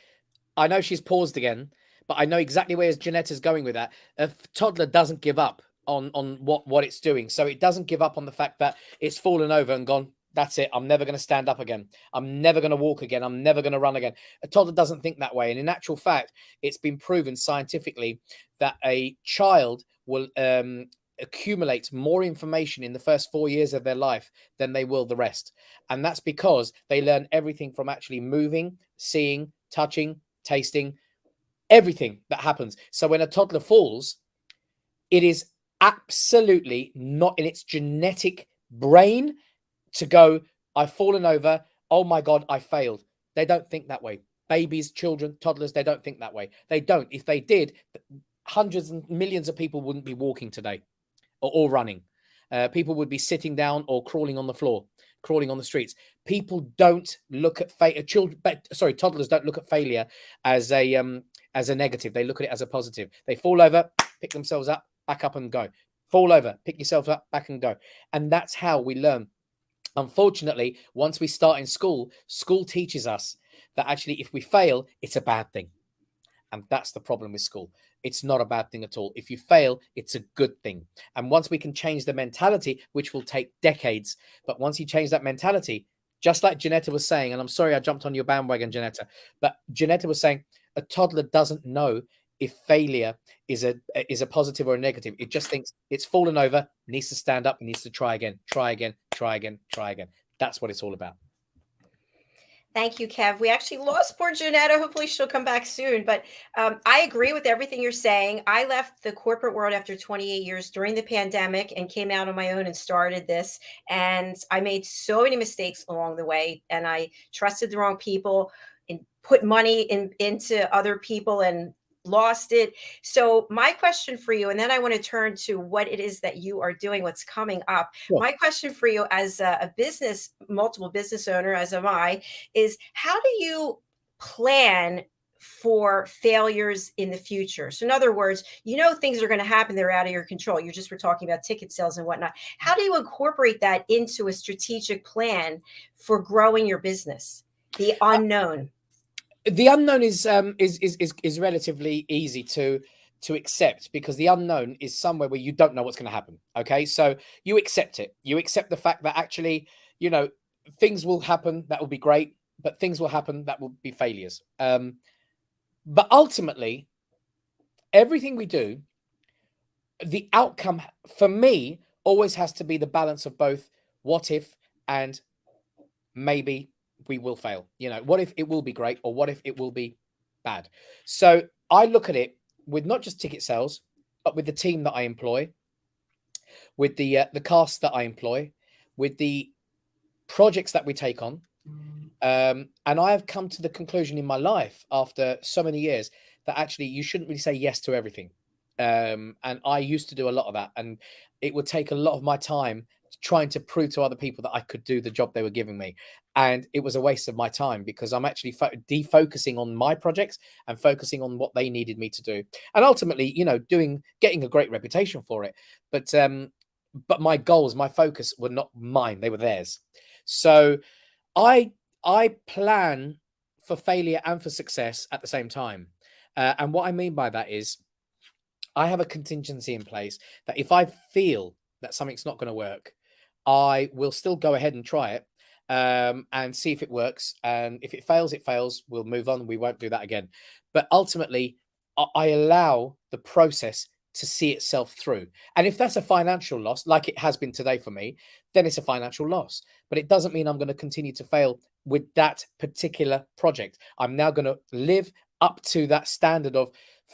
I know she's paused again, but I know exactly where Jenetta's going with that. A toddler doesn't give up on what it's doing. So it doesn't give up on the fact that it's fallen over and gone, that's it, I'm never going to stand up again. I'm never going to walk again. I'm never going to run again. A toddler doesn't think that way. And in actual fact, it's been proven scientifically that a child will accumulate more information in the first 4 years of their life than they will the rest. And that's because they learn everything from actually moving, seeing, touching, tasting, everything that happens. So when a toddler falls, it is absolutely not in its genetic brain to go, I've fallen over, oh my God, I failed. They don't think that way. Babies, children, toddlers, they don't think that way. They don't. If they did, hundreds and millions of people wouldn't be walking today or running. People would be sitting down or crawling on the floor, crawling on the streets. People don't look at toddlers don't look at failure as a negative. They look at it as a positive. They fall over, pick themselves up, back up and go. Fall over, pick yourself up, back and go. And that's how we learn. Unfortunately, once we start in school, school teaches us that actually if we fail, it's a bad thing. And that's the problem with school. It's not a bad thing at all. If you fail, it's a good thing. And once we can change the mentality, which will take decades, but once you change that mentality, just like Jenetta was saying, and I'm sorry I jumped on your bandwagon, Jenetta, but Jenetta was saying a toddler doesn't know if failure is a positive or a negative. It just thinks it's fallen over, needs to stand up, needs to try again, try again, try again, try again. That's what it's all about. Thank you, Kev. We actually lost poor Jenetta. Hopefully she'll come back soon. But I agree with everything you're saying. I left the corporate world after 28 years during the pandemic and came out on my own and started this. And I made so many mistakes along the way. And I trusted the wrong people and put money into other people and lost it. So my question for you, and then I want to turn to what it is that you are doing, what's coming up. Sure. My question for you as a multiple business owner, as am I, is how do you plan for failures in the future? So in other words, you know, things are going to happen. They're out of your control. We're talking about ticket sales and whatnot. How do you incorporate that into a strategic plan for growing your business? The unknown. The unknown is relatively easy to to accept, because the unknown is somewhere where you don't know what's going to happen. Okay, so you accept it. You accept the fact that actually, you know, things will happen that will be great, but things will happen that will be failures. But ultimately, everything we do, the outcome for me always has to be the balance of both what if and maybe we will fail. You know, what if it will be great, or what if it will be bad? So I look at it with not just ticket sales, but with the team that I employ, with the cast that I employ, with the projects that we take on. And I have come to the conclusion in my life after so many years that actually you shouldn't really say yes to everything. And I used to do a lot of that, and it would take a lot of my time trying to prove to other people that I could do the job they were giving me. And it was a waste of my time, because I'm actually defocusing on my projects and focusing on what they needed me to do. And ultimately, you know, getting a great reputation for it. But my goals, my focus were not mine, they were theirs. So I plan for failure and for success at the same time. And what I mean by that is I have a contingency in place that if I feel that something's not going to work, I will still go ahead and try it, and see if it works. And if it fails, it fails. We'll move on. We won't do that again. But ultimately, I allow the process to see itself through. And if that's a financial loss, like it has been today for me, then it's a financial loss. But it doesn't mean I'm going to continue to fail with that particular project. I'm now going to live up to that standard of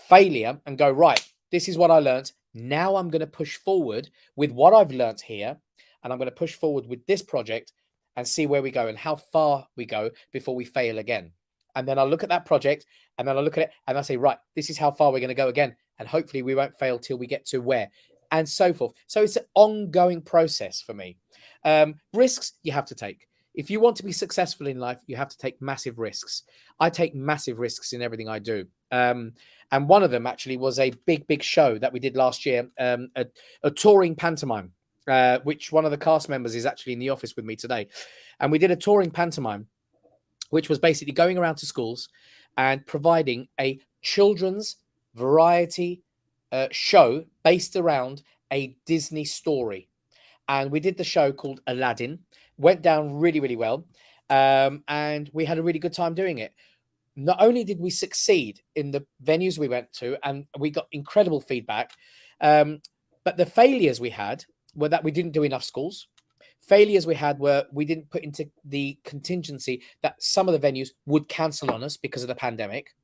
failure and go, right, this is what I learned. Now I'm going to push forward with what I've learned here. And I'm going to push forward with this project and see where we go and how far we go before we fail again. And then I'll look at that project, and then I'll look at it and I'll say, right, this is how far we're going to go again. And hopefully we won't fail till we get to where, and so forth. So it's an ongoing process for me. Risks you have to take. If you want to be successful in life, you have to take massive risks. I take massive risks in everything I do. And one of them actually was a big show that we did last year, a touring pantomime, which one of the cast members is actually in the office with me today. And we did a touring pantomime, which was basically going around to schools and providing a children's variety show based around a Disney story. And we did the show called Aladdin. Went down really well, and we had a really good time doing it. Not only did we succeed in the venues we went to, and we got incredible feedback, but the failures we had were that we didn't do enough schools. Failures we had were we didn't put into the contingency that some of the venues would cancel on us because of the pandemic.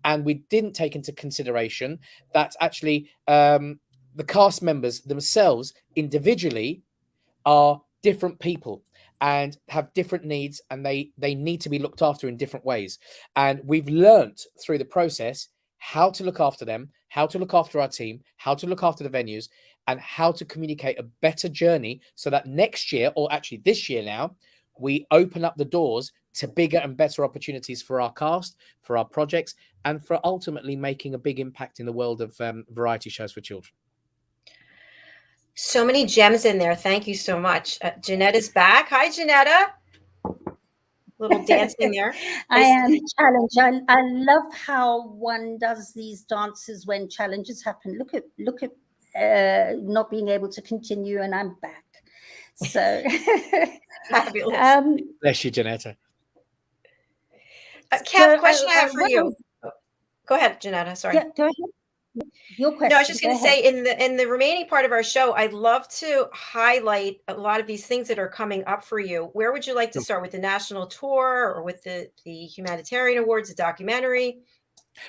And we didn't take into consideration that actually the cast members themselves individually are different people and have different needs, and they need to be looked after in different ways. And we've learnt through the process how to look after them, how to look after our team, how to look after the venues, and how to communicate a better journey so that next year, or actually this year now, we open up the doors to bigger and better opportunities for our cast, for our projects, and for ultimately making a big impact in the world of variety shows for children. So many gems in there. Thank you so much. Jenetta's back. Hi, Jenetta. Little dancing there. I am challenged. I love how one does these dances when challenges happen. Look at not being able to continue, and I'm back. So fabulous. Bless you, Jenetta. Kev, question I have for you. Go ahead, Jenetta. Sorry. Yeah, go ahead. Your question. No, I was just going to say in the remaining part of our show, I'd love to highlight a lot of these things that are coming up for you. Where would you like to start, with the national tour or with the humanitarian awards, the documentary?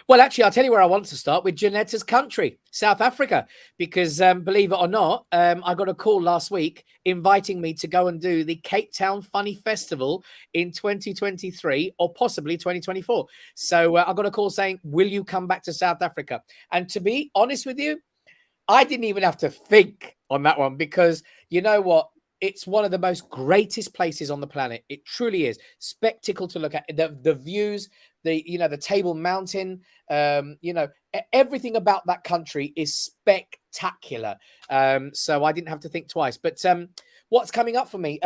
Well, actually, I'll tell you where I want to start, with Jenetta's country, South Africa, because believe it or not, I got a call last week inviting me to go and do the Cape Town Funny Festival in 2023 or possibly 2024. So I got a call saying, will you come back to South Africa? And to be honest with you, I didn't even have to think on that one, because you know what? It's one of the most greatest places on the planet. It truly is. Spectacle to look at. The views, the Table Mountain, everything about that country is spectacular. So I didn't have to think twice. But what's coming up for me?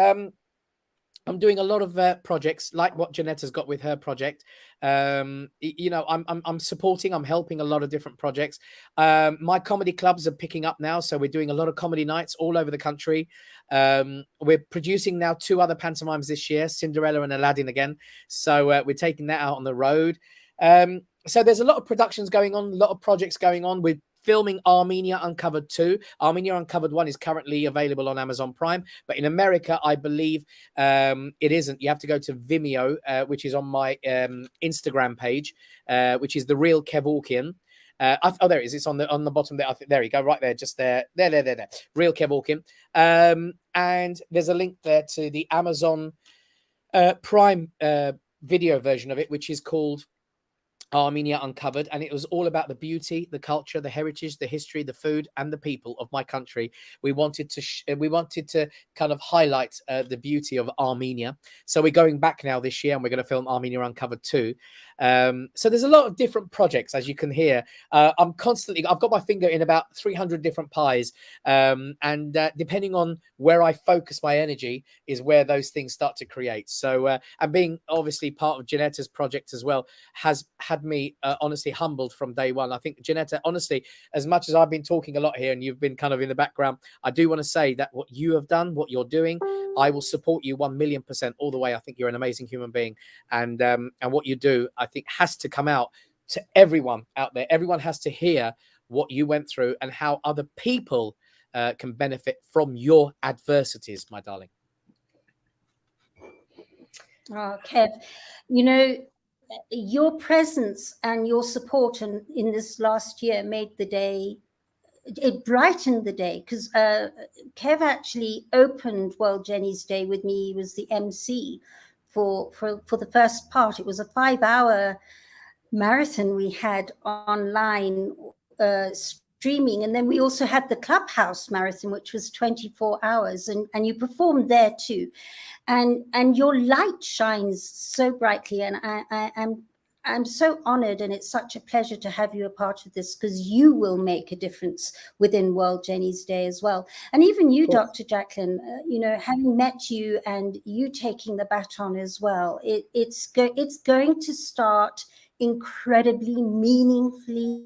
I'm doing a lot of projects like what Jenetta's got with her project. You know, I'm supporting, I'm helping a lot of different projects. My comedy clubs are picking up now, so we're doing a lot of comedy nights all over the country. We're producing now 2 other pantomimes this year, Cinderella and Aladdin again. So we're taking that out on the road. So there's a lot of productions going on, a lot of projects going on. We're filming Armenia Uncovered 2. Armenia Uncovered 1 is currently available on Amazon Prime, but in America, I believe it isn't. You have to go to Vimeo, which is on my Instagram page, which is The Real Kev Orkian. Oh, there it is. It's on the bottom there. There you go, right there, just there. Real Kev Orkian. And there's a link there to the Amazon Prime video version of it, which is called Armenia Uncovered, and it was all about the beauty, the culture, the heritage, the history, the food, and the people of my country. We wanted to kind of highlight the beauty of Armenia. So we're going back now this year, and we're going to film Armenia Uncovered 2. So there's a lot of different projects, as you can hear. I've got my finger in about 300 different pies, and depending on where I focus my energy is where those things start to create. So and being obviously part of Jenetta's project as well has had me honestly humbled from day one. I think, Jenetta, honestly, as much as I've been talking a lot here and you've been kind of in the background, I do want to say that what you have done, what you're doing, I will support you 1,000,000% all the way. I think you're an amazing human being, and what you do, I think, has to come out to everyone out there. Everyone has to hear what you went through and how other people can benefit from your adversities, my darling. Oh, Kev, you know, your presence and your support in this last year made the day, it brightened the day, because Kev actually opened World Jenny's Day with me. He was the MC for the first part. It was a 5-hour marathon we had online streaming, and then we also had the Clubhouse marathon, which was 24 hours, and you performed there too. And your light shines so brightly, and I'm so honored, and it's such a pleasure to have you a part of this, because you will make a difference within World Jenny's Day as well. And even you, Dr. Jacalyn, you know, having met you and you taking the baton as well, it's going to start incredibly meaningfully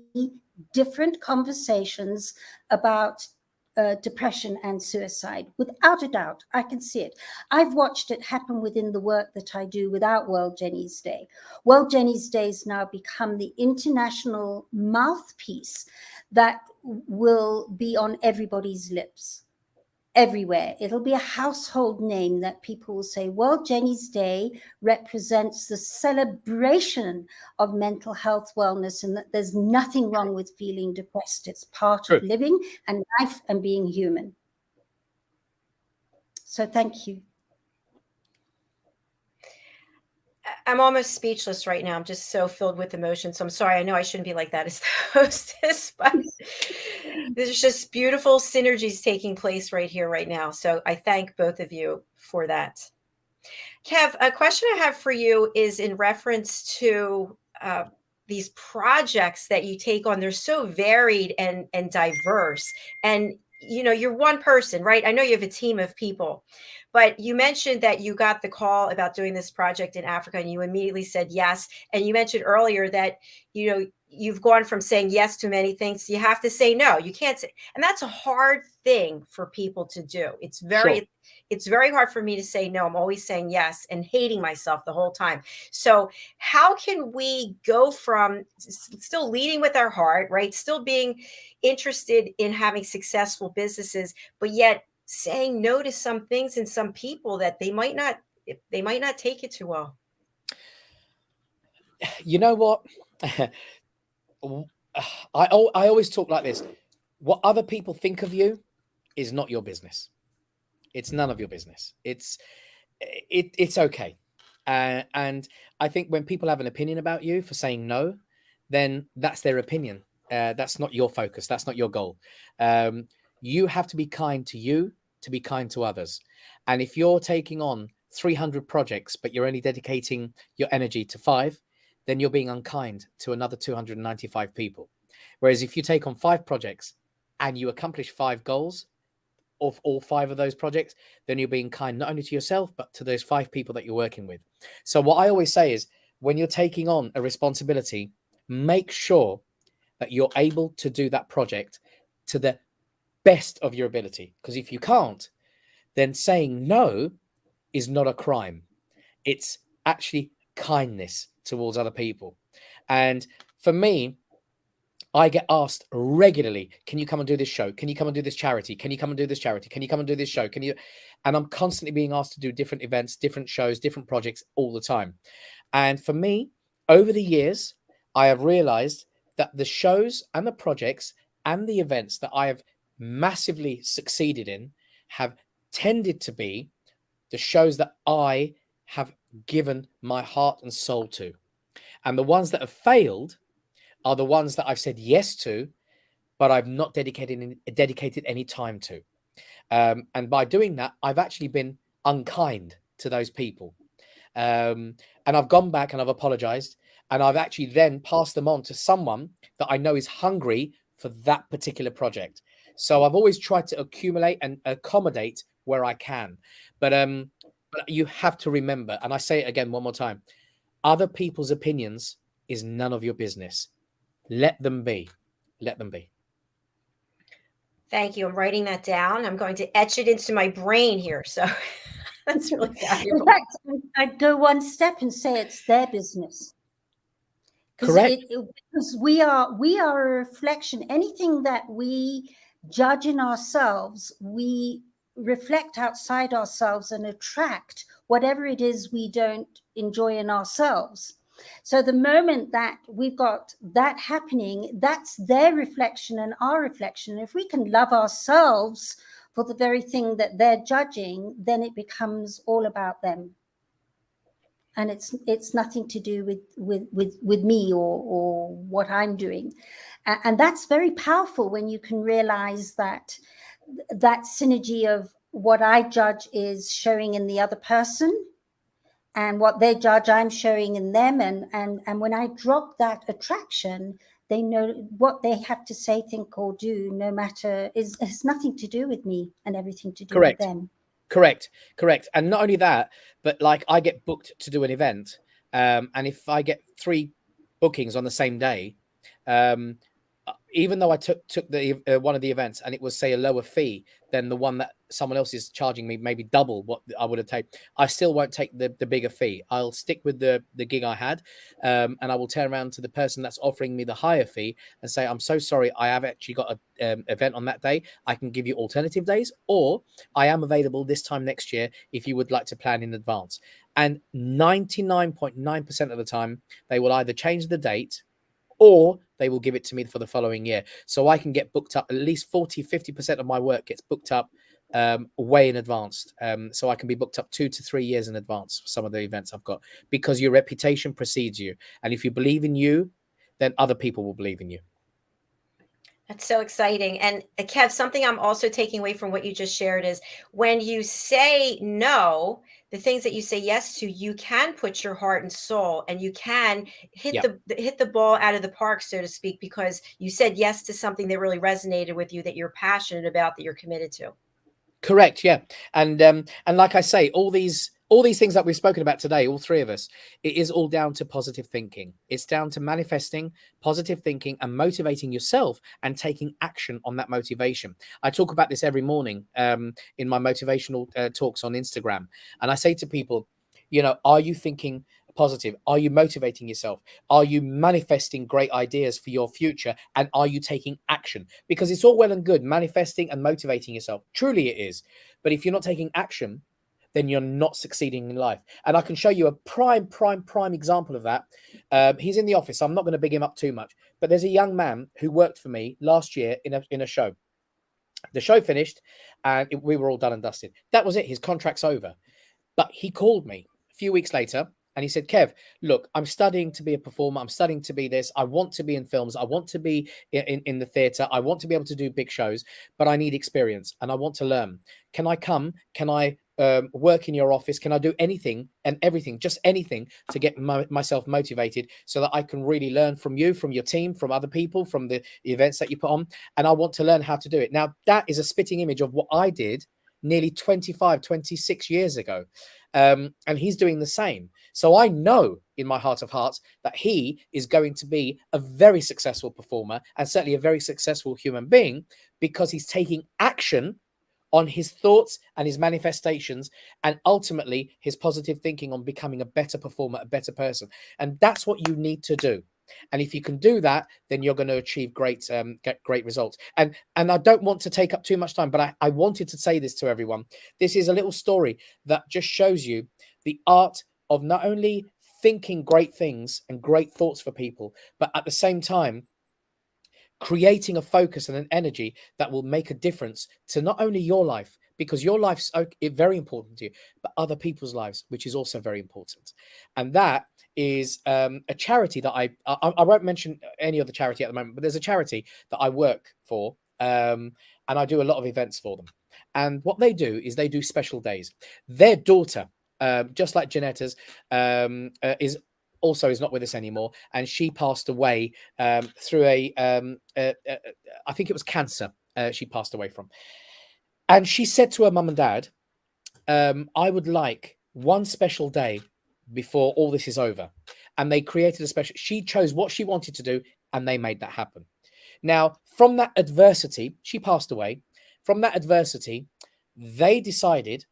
different conversations about depression and suicide. Without a doubt, I can see it. I've watched it happen within the work that I do without World Jenny's Day. World Jenny's Day has now become the international mouthpiece that will be on everybody's lips. Everywhere. It'll be a household name that people will say, World Jenny's Day represents the celebration of mental health wellness, and that there's nothing wrong with feeling depressed. It's part of living and life and being human. So thank you. I'm almost speechless right now. I'm just so filled with emotion. So I'm sorry. I know I shouldn't be like that as the hostess, but there's just beautiful synergies taking place right here, right now. So I thank both of you for that. Kev, a question I have for you is in reference to these projects that you take on. They're so varied and diverse. And, you know, you're one person, right? I know you have a team of people. But you mentioned that you got the call about doing this project in Africa and you immediately said yes. And you mentioned earlier that, you know, you've gone from saying yes to many things. You have to say no. You can't say, and that's a hard thing for people to do. It's very hard for me to say no. I'm always saying yes and hating myself the whole time. So how can we go from still leading with our heart, right? Still being interested in having successful businesses, but yet saying no to some things and some people that they might not take it too well? You know what? I always talk like this. What other people think of you is not your business. It's none of your business. It's okay. And I think when people have an opinion about you for saying no, then that's their opinion. That's not your focus. That's not your goal. You have to be kind to you to be kind to others. And if you're taking on 300 projects, but you're only dedicating your energy to 5, then you're being unkind to another 295 people. Whereas if you take on 5 projects and you accomplish 5 goals, of all 5 of those projects, then you're being kind not only to yourself, but to those 5 people that you're working with. So what I always say is, when you're taking on a responsibility, make sure that you're able to do that project to the best of your ability. Because if you can't, then saying no is not a crime. It's actually kindness towards other people. And for me, I get asked regularly, can you come and do this show? Can you come and do this charity? Can you come and do this charity? Can you come and do this show? Can you? And I'm constantly being asked to do different events, different shows, different projects all the time. And for me, over the years, I have realized that the shows and the projects and the events that I have massively succeeded in have tended to be the shows that I have given my heart and soul to. And the ones that have failed are the ones that I've said yes to, but I've not dedicated any time to. And by doing that, I've actually been unkind to those people. And I've gone back and I've apologized. And I've actually then passed them on to someone that I know is hungry for that particular project. So I've always tried to accumulate and accommodate where I can. But you have to remember, and I say it again one more time, other people's opinions is none of your business. Let them be. Let them be. Thank you. I'm writing that down. I'm going to etch it into my brain here. So that's really valuable. In fact, I'd go one step and say it's their business. Correct. Because we are a reflection. Anything that we judge in ourselves, we reflect outside ourselves and attract whatever it is we don't enjoy in ourselves. So the moment that we've got that happening, that's their reflection and our reflection. If we can love ourselves for the very thing that they're judging, then it becomes all about them. And it's nothing to do with me or what I'm doing. And that's very powerful when you can realize that synergy of what I judge is showing in the other person, and what they judge I'm showing in them. And when I drop that attraction, they know what they have to say, think, or do, no matter, has nothing to do with me and everything to do with them. Correct. And not only that, but like I get booked to do an event. And if I get 3 bookings on the same day, even though I took the one of the events and it was, say, a lower fee than the one that someone else is charging me, maybe double what I would have taken, I still won't take the bigger fee. I'll stick with the gig I had, and I will turn around to the person that's offering me the higher fee and say, I'm so sorry, I have actually got an event on that day. I can give you alternative days, or I am available this time next year if you would like to plan in advance. And 99.9% of the time, they will either change the date or they will give it to me for the following year. So I can get booked up. At least 40-50% of my work gets booked up way in advance. So I can be booked up 2 to 3 years in advance for some of the events I've got, because your reputation precedes you. And if you believe in you, then other people will believe in you. That's so exciting. And Kev, something I'm also taking away from what you just shared is when you say no, the things that you say yes to, you can put your heart and soul, and you can hit the ball out of the park, so to speak, because you said yes to something that really resonated with you, that you're passionate about, that you're committed to. Correct. Yeah. And like I say, all these things that we've spoken about today, all 3 of us, it is all down to positive thinking. It's down to manifesting positive thinking and motivating yourself and taking action on that motivation. I talk about this every morning in my motivational talks on Instagram. And I say to people, are you thinking positive? Are you motivating yourself? Are you manifesting great ideas for your future? And are you taking action? Because it's all well and good manifesting and motivating yourself. Truly it is. But if you're not taking action, then you're not succeeding in life. And I can show you a prime example of that. He's in the office. I'm not going to big him up too much, but there's a young man who worked for me last year in a show. The show finished and we were all done and dusted. That was it. His contract's over. But he called me a few weeks later and he said, Kev, look, I'm studying to be a performer. I'm studying to be this. I want to be in films. I want to be in the theatre. I want to be able to do big shows, but I need experience and I want to learn. Can I come? Can I work in your office? Can I do anything and everything, just anything, to get myself motivated so that I can really learn from you, from your team, from other people, from the events that you put on? And I want to learn how to do it. Now, that is a spitting image of what I did nearly 25, 26 years ago. And he's doing the same. So I know in my heart of hearts that he is going to be a very successful performer, and certainly a very successful human being, because he's taking action on his thoughts and his manifestations, and ultimately his positive thinking on becoming a better performer, a better person. And that's what you need to do. And if you can do that, then you're going to achieve get great results. And I don't want to take up too much time, but I wanted to say this to everyone. This is a little story that just shows you the art of not only thinking great things and great thoughts for people, but at the same time creating a focus and an energy that will make a difference to not only your life, because your life's very important to you, but other people's lives, which is also very important. And that is a charity that I won't mention any other charity at the moment, but there's a charity that I work for, and I do a lot of events for them. And what they do is they do special days. Their daughter, just like Jenetta's, is not with us anymore, and she passed away through I think it was cancer. She passed away from, and she said to her mum and dad, I would like one special day before all this is over. And they created a special, she chose what she wanted to do, and they made that happen. Now, from that adversity, she passed away. From that adversity, they decided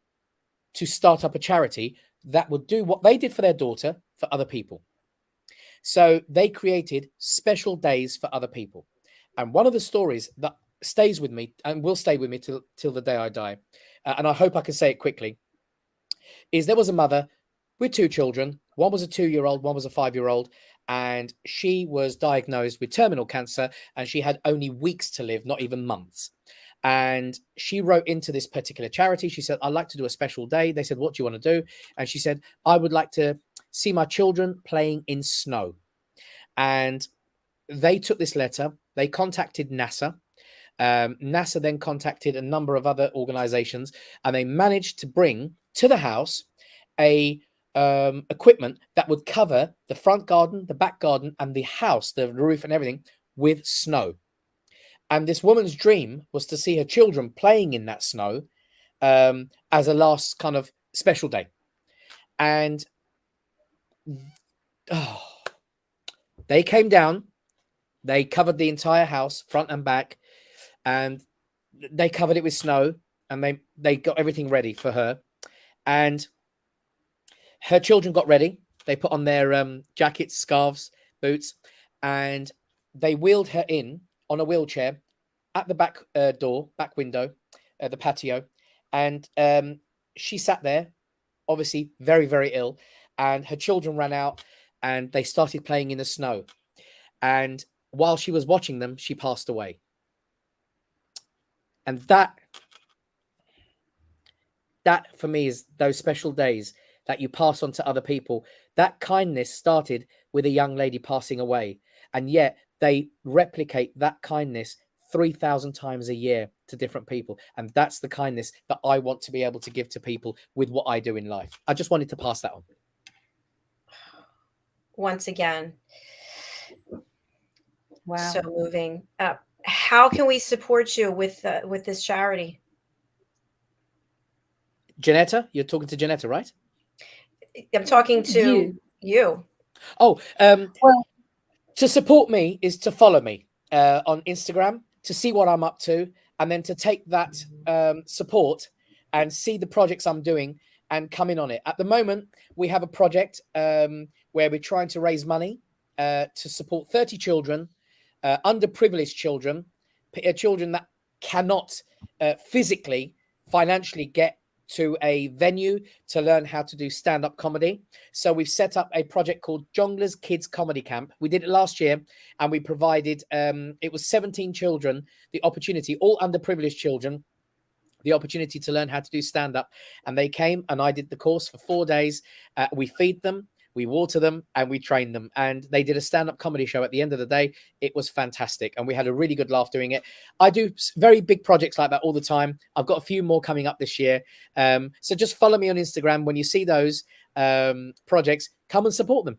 to start up a charity that would do what they did for their daughter for other people. So they created special days for other people. And one of the stories that stays with me and will stay with me till the day I die, and I hope I can say it quickly, is there was a mother with two children. One was a 2-year-old, one was a 5-year-old, and she was diagnosed with terminal cancer, and she had only weeks to live, not even months. And she wrote into this particular charity. She said, I'd like to do a special day. They said, what do you want to do? And she said, I would like to see my children playing in snow. And they took this letter. They contacted NASA. NASA then contacted a number of other organizations, and they managed to bring to the house a equipment that would cover the front garden, the back garden, and the house, the roof and everything, with snow. And this woman's dream was to see her children playing in that snow as a last kind of special day. And they came down, they covered the entire house, front and back, and they covered it with snow, and they got everything ready for her. And her children got ready. They put on their jackets, scarves, boots, and they wheeled her in on a wheelchair at the back back window, the patio. And she sat there, obviously very, very ill. And her children ran out and they started playing in the snow. And while she was watching them, she passed away. And that for me is those special days that you pass on to other people. That kindness started with a young lady passing away, and yet they replicate that kindness 3,000 times a year to different people. And that's the kindness that I want to be able to give to people with what I do in life. I just wanted to pass that on. Once again, Wow. so moving. How can we support you with this charity? Jenetta, you're talking to Jenetta, right? I'm talking to you. Oh, Well, to support me is to follow me on Instagram, to see what I'm up to, and then to take that support and see the projects I'm doing and come in on it. At the moment, we have a project where we're trying to raise money to support 30 children, underprivileged children, children that cannot physically, financially get to a venue to learn how to do stand-up comedy. So we've set up a project called Jongleurs Kids Comedy Camp. We did it last year, and we provided, it was 17 children, the opportunity, all underprivileged children, the opportunity to learn how to do stand-up. And they came, and I did the course for 4 days. We feed them, we water them, and we train them. And they did a stand-up comedy show at the end of the day. It was fantastic, and we had a really good laugh doing it. I do very big projects like that all the time. I've got a few more coming up this year. So just follow me on Instagram. When you see those projects, come and support them.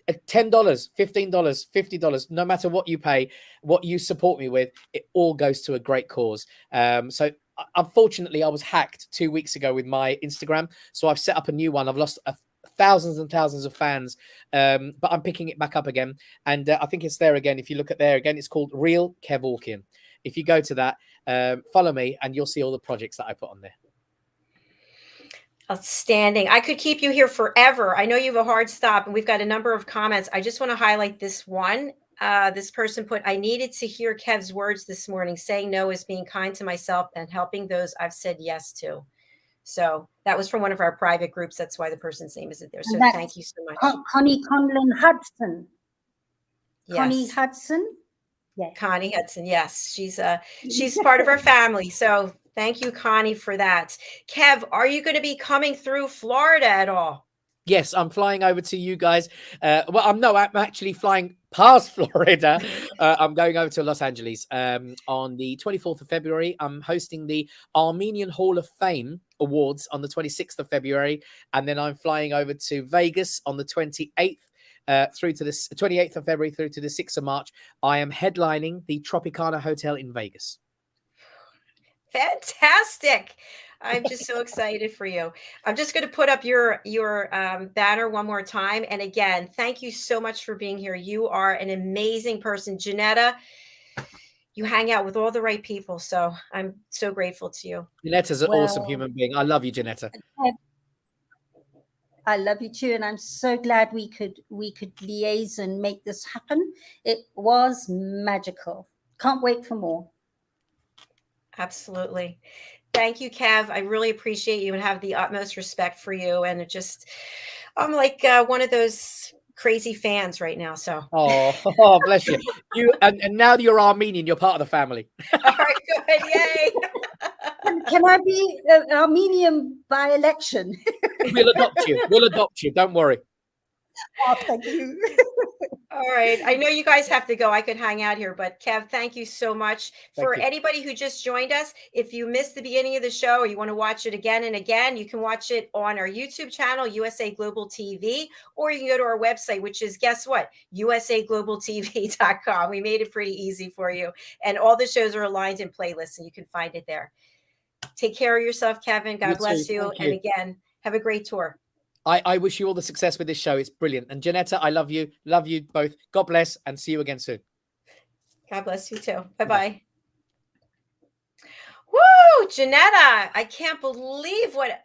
At $10, $15, $50, no matter what you pay, what you support me with, it all goes to a great cause. So unfortunately, I was hacked 2 weeks ago with my Instagram. So I've set up a new one. I've lost thousands and thousands of fans, but I'm picking it back up again. And I think it's there again. If you look at there again, it's called Real Kev Orkian. If you go to that, follow me, and you'll see all the projects that I put on there. Outstanding. I could keep you here forever. I know you have a hard stop, and we've got a number of comments. I just want to highlight this one. This person put, I needed to hear Kev's words this morning. Saying no is being kind to myself and helping those I've said yes to. So that was from one of our private groups. That's why the person's name isn't there. So thank you so much. Connie Conlon Hudson. Yes. Connie Hudson. Yeah. Connie Hudson. Yes. She's part of our family. So thank you, Connie, for that. Kev, are you going to be coming through Florida at all? Yes, I'm flying over to you guys. I'm actually flying past Florida. I'm going over to Los Angeles on the 24th of February. I'm hosting the Armenian Hall of Fame Awards on the 26th of February. And then I'm flying over to Vegas on the 28th. Through to the 28th of February through to the 6th of March. I am headlining the Tropicana Hotel in Vegas. Fantastic. I'm just so excited for you. I'm just going to put up your banner one more time. And again, thank you so much for being here. You are an amazing person. Jenetta, you hang out with all the right people. So I'm so grateful to you. Jenetta's an awesome human being. I love you, Jenetta. I love you too, and I'm so glad we could liaise and make this happen. It was magical. Can't wait for more. Absolutely. Thank you, Kev. I really appreciate you and have the utmost respect for you. And I'm like one of those crazy fans right now. So oh bless you. And now that you're Armenian, you're part of the family. All right, good. Yay. Can I be Armenian by election? We'll adopt you. Don't worry. Oh, thank you. All right. I know you guys have to go. I could hang out here, but Kev, thank you so much. For anybody who just joined us, if you missed the beginning of the show or you want to watch it again and again, you can watch it on our YouTube channel, USA Global TV, or you can go to our website, which is, guess what? usaglobaltv.com. We made it pretty easy for you. And all the shows are aligned in playlists, and you can find it there. Take care of yourself, Kevin. God bless you. And again, have a great tour. I wish you all the success with this show. It's brilliant. And Jenetta, I love you. Love you both. God bless, and see you again soon. God bless you too. Bye-bye. Woo, Jenetta. I can't believe what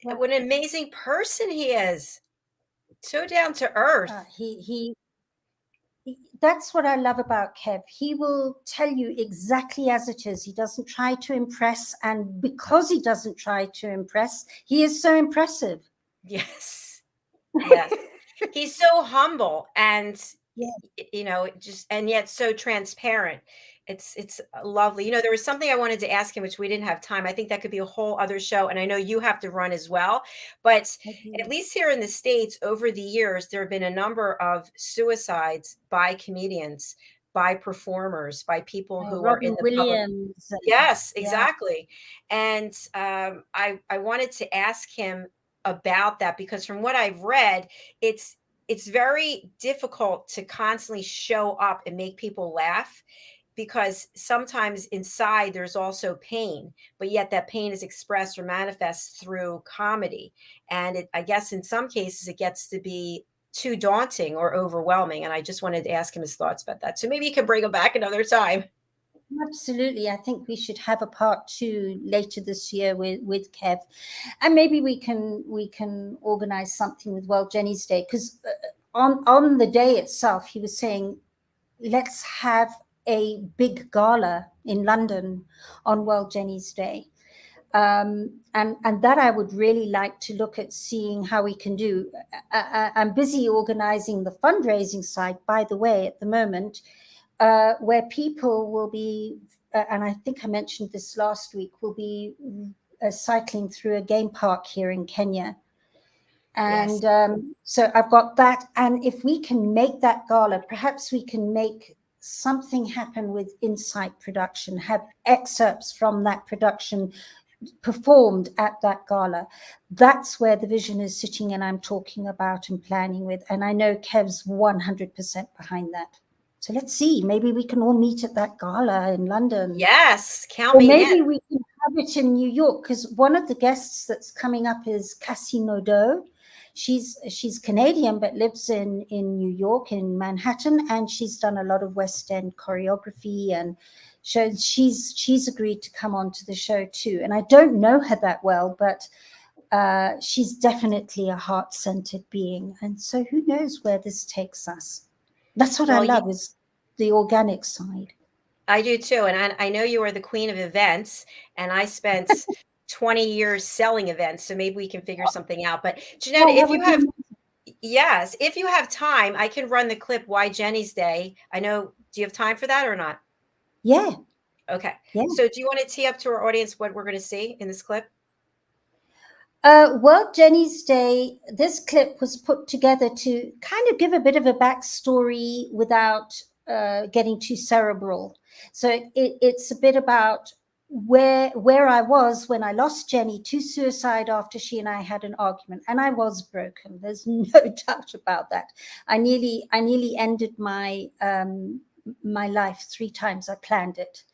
an amazing person he is. So down to earth. That's what I love about Kev. He will tell you exactly as it is. He doesn't try to impress. And because he doesn't try to impress, he is so impressive. Yes. Yes. He's so humble and, and yet so transparent. It's lovely. There was something I wanted to ask him, which we didn't have time. I think that could be a whole other show. And I know you have to run as well. But at least here in the States, over the years, there have been a number of suicides by comedians, by performers, by people who are in the Williams. Public. Yes, exactly. And I wanted to ask him about that, because from what I've read, it's very difficult to constantly show up and make people laugh, because sometimes inside there's also pain, but yet that pain is expressed or manifests through comedy. And I guess in some cases it gets to be too daunting or overwhelming. And I just wanted to ask him his thoughts about that. So maybe you can bring him back another time. Absolutely. I think we should have a part 2 later this year with Kev, and maybe we can organize something with World Jenny's Day, because on the day itself he was saying, let's have a big gala in London on World Jenny's Day, and that I would really like to look at seeing how we can do. I'm busy organizing the fundraising side, by the way, at the moment. Where people will be, and I think I mentioned this last week, will be cycling through a game park here in Kenya. And Yes. so I've got that. And if we can make that gala, perhaps we can make something happen with Insight production, have excerpts from that production performed at that gala. That's where the vision is sitting, and I'm talking about and planning with. And I know Kev's 100% behind that. So let's see, maybe we can all meet at that gala in London. Yes, count Or me maybe in. we can have it in New York, because one of the guests that's coming up is Cassie Nadeau. She's Canadian but lives in New York, in Manhattan, and she's done a lot of West End choreography and shows. She's agreed to come on to the show too. And I don't know her that well, but she's definitely a heart-centered being. And so who knows where this takes us? That's what I Well, love, is the organic side. I do too. And I know you are the queen of events, and I spent 20 years selling events. So maybe we can figure something out. But Jenetta, Well, that if you would be have, amazing. yes, if you have time, I can run the clip Why Jenny's Day. I know, do you have time for that or not? Yeah. Okay. Yeah. So do you want to tee up to our audience what we're going to see in this clip? World Jenny's Day, this clip was put together to kind of give a bit of a backstory without getting too cerebral. So it's a bit about where I was when I lost Jenny to suicide after she and I had an argument, and I was broken. There's no doubt about that. I nearly ended my my life 3 times. I planned it.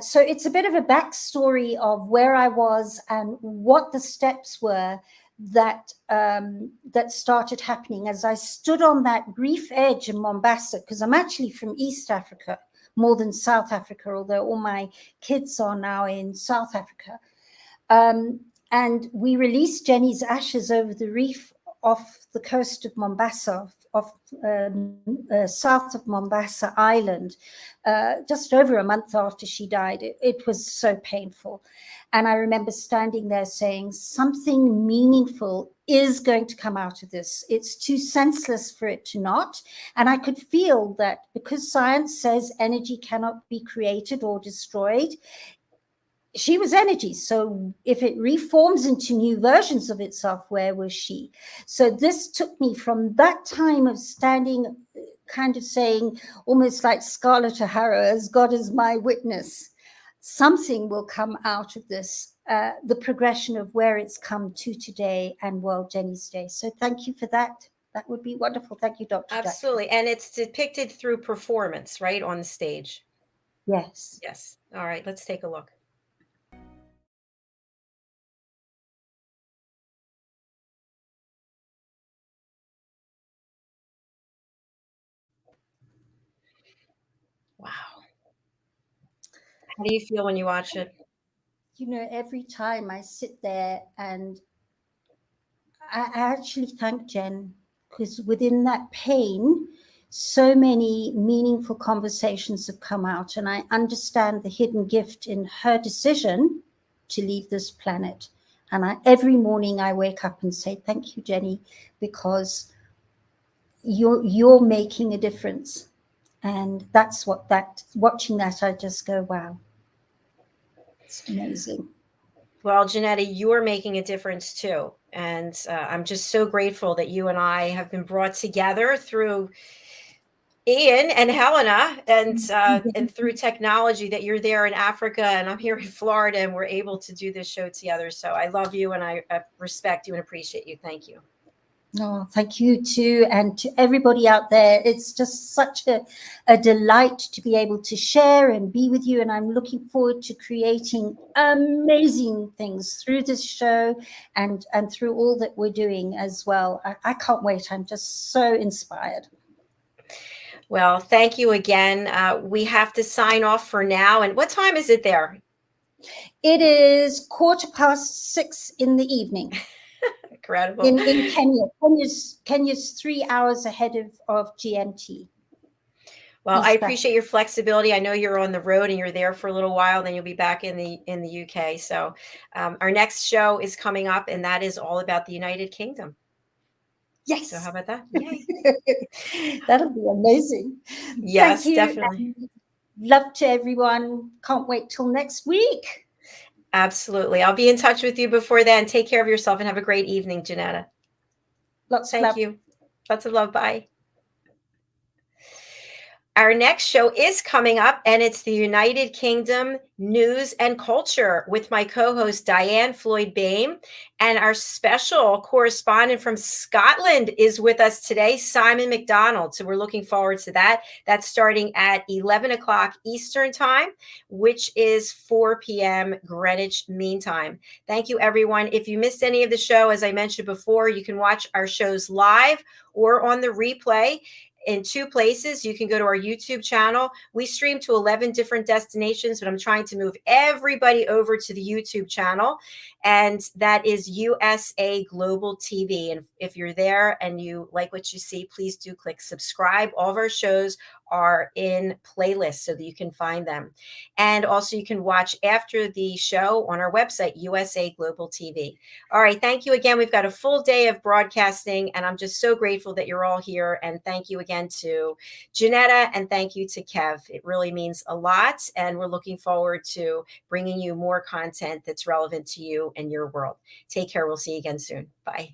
So it's a bit of a backstory of where I was and what the steps were that that started happening as I stood on that grief edge in Mombasa, because I'm actually from East Africa more than South Africa, although all my kids are now in South Africa. And we released Jenny's ashes over the reef off the coast of Mombasa, south of Mombasa Island, just over a month after she died. It was so painful. And I remember standing there saying, something meaningful is going to come out of this. It's too senseless for it to not. And I could feel that because science says energy cannot be created or destroyed, she was energy. So if it reforms into new versions of itself, where was she? So this took me from that time of standing, kind of saying, almost like Scarlett O'Hara, as God is my witness, something will come out of this, the progression of where it's come to today and World Jenny's Day. So thank you for that. That would be wonderful. Thank you, Dr. Absolutely. And it's depicted through performance, right, on the stage. Yes. Yes. All right, let's take a look. Wow. How do you feel when you watch it? You know, every time I sit there and I actually thank Jen, because within that pain, so many meaningful conversations have come out, and I understand the hidden gift in her decision to leave this planet. And every morning I wake up and say, thank you, Jenny, because you're making a difference. And that's watching that, I just go, wow, it's amazing. Well, Jenetta, you're making a difference too. And I'm just so grateful that you and I have been brought together through Ian and Helena and through technology, that you're there in Africa and I'm here in Florida and we're able to do this show together. So I love you and I respect you and appreciate you. Thank you. Oh, thank you too. And to everybody out there, it's just such a delight to be able to share and be with you. And I'm looking forward to creating amazing things through this show and through all that we're doing as well. I can't wait. I'm just so inspired. Well, thank you again. We have to sign off for now. And what time is it there? It is 6:15 in the evening. Incredible. In Kenya. Kenya's 3 hours ahead of GMT. Well, I appreciate your flexibility. I know you're on the road and you're there for a little while, then you'll be back in the UK. So our next show is coming up, and that is all about the United Kingdom. Yes. So how about that? Yay. That'll be amazing. Yes, Thank you. definitely. Love to everyone. Can't wait till next week. Absolutely. I'll be in touch with you before then. Take care of yourself and have a great evening, Jenetta. Lots of Thank love. you. Lots of love. Bye. Our next show is coming up, and it's the United Kingdom news and culture with my co-host Diane Floyd-Bame, and our special correspondent from Scotland is with us today, Simon McDonald. So we're looking forward to that. That's starting at 11 o'clock Eastern time, which is 4 p.m. Greenwich Mean Time. Thank you, everyone. If you missed any of the show, as I mentioned before, you can watch our shows live or on the replay in two places. You can go to our YouTube channel. We stream to 11 different destinations, but I'm trying to move everybody over to the YouTube channel, and that is USA Global TV. And if you're there and you like what you see, please do click subscribe. All of our shows are in playlists so that you can find them. And also you can watch after the show on our website, USA Global TV. All right. Thank you again. We've got a full day of broadcasting, and I'm just so grateful that you're all here. And thank you again to Jenetta, and thank you to Kev. It really means a lot. And we're looking forward to bringing you more content that's relevant to you and your world. Take care. We'll see you again soon. Bye.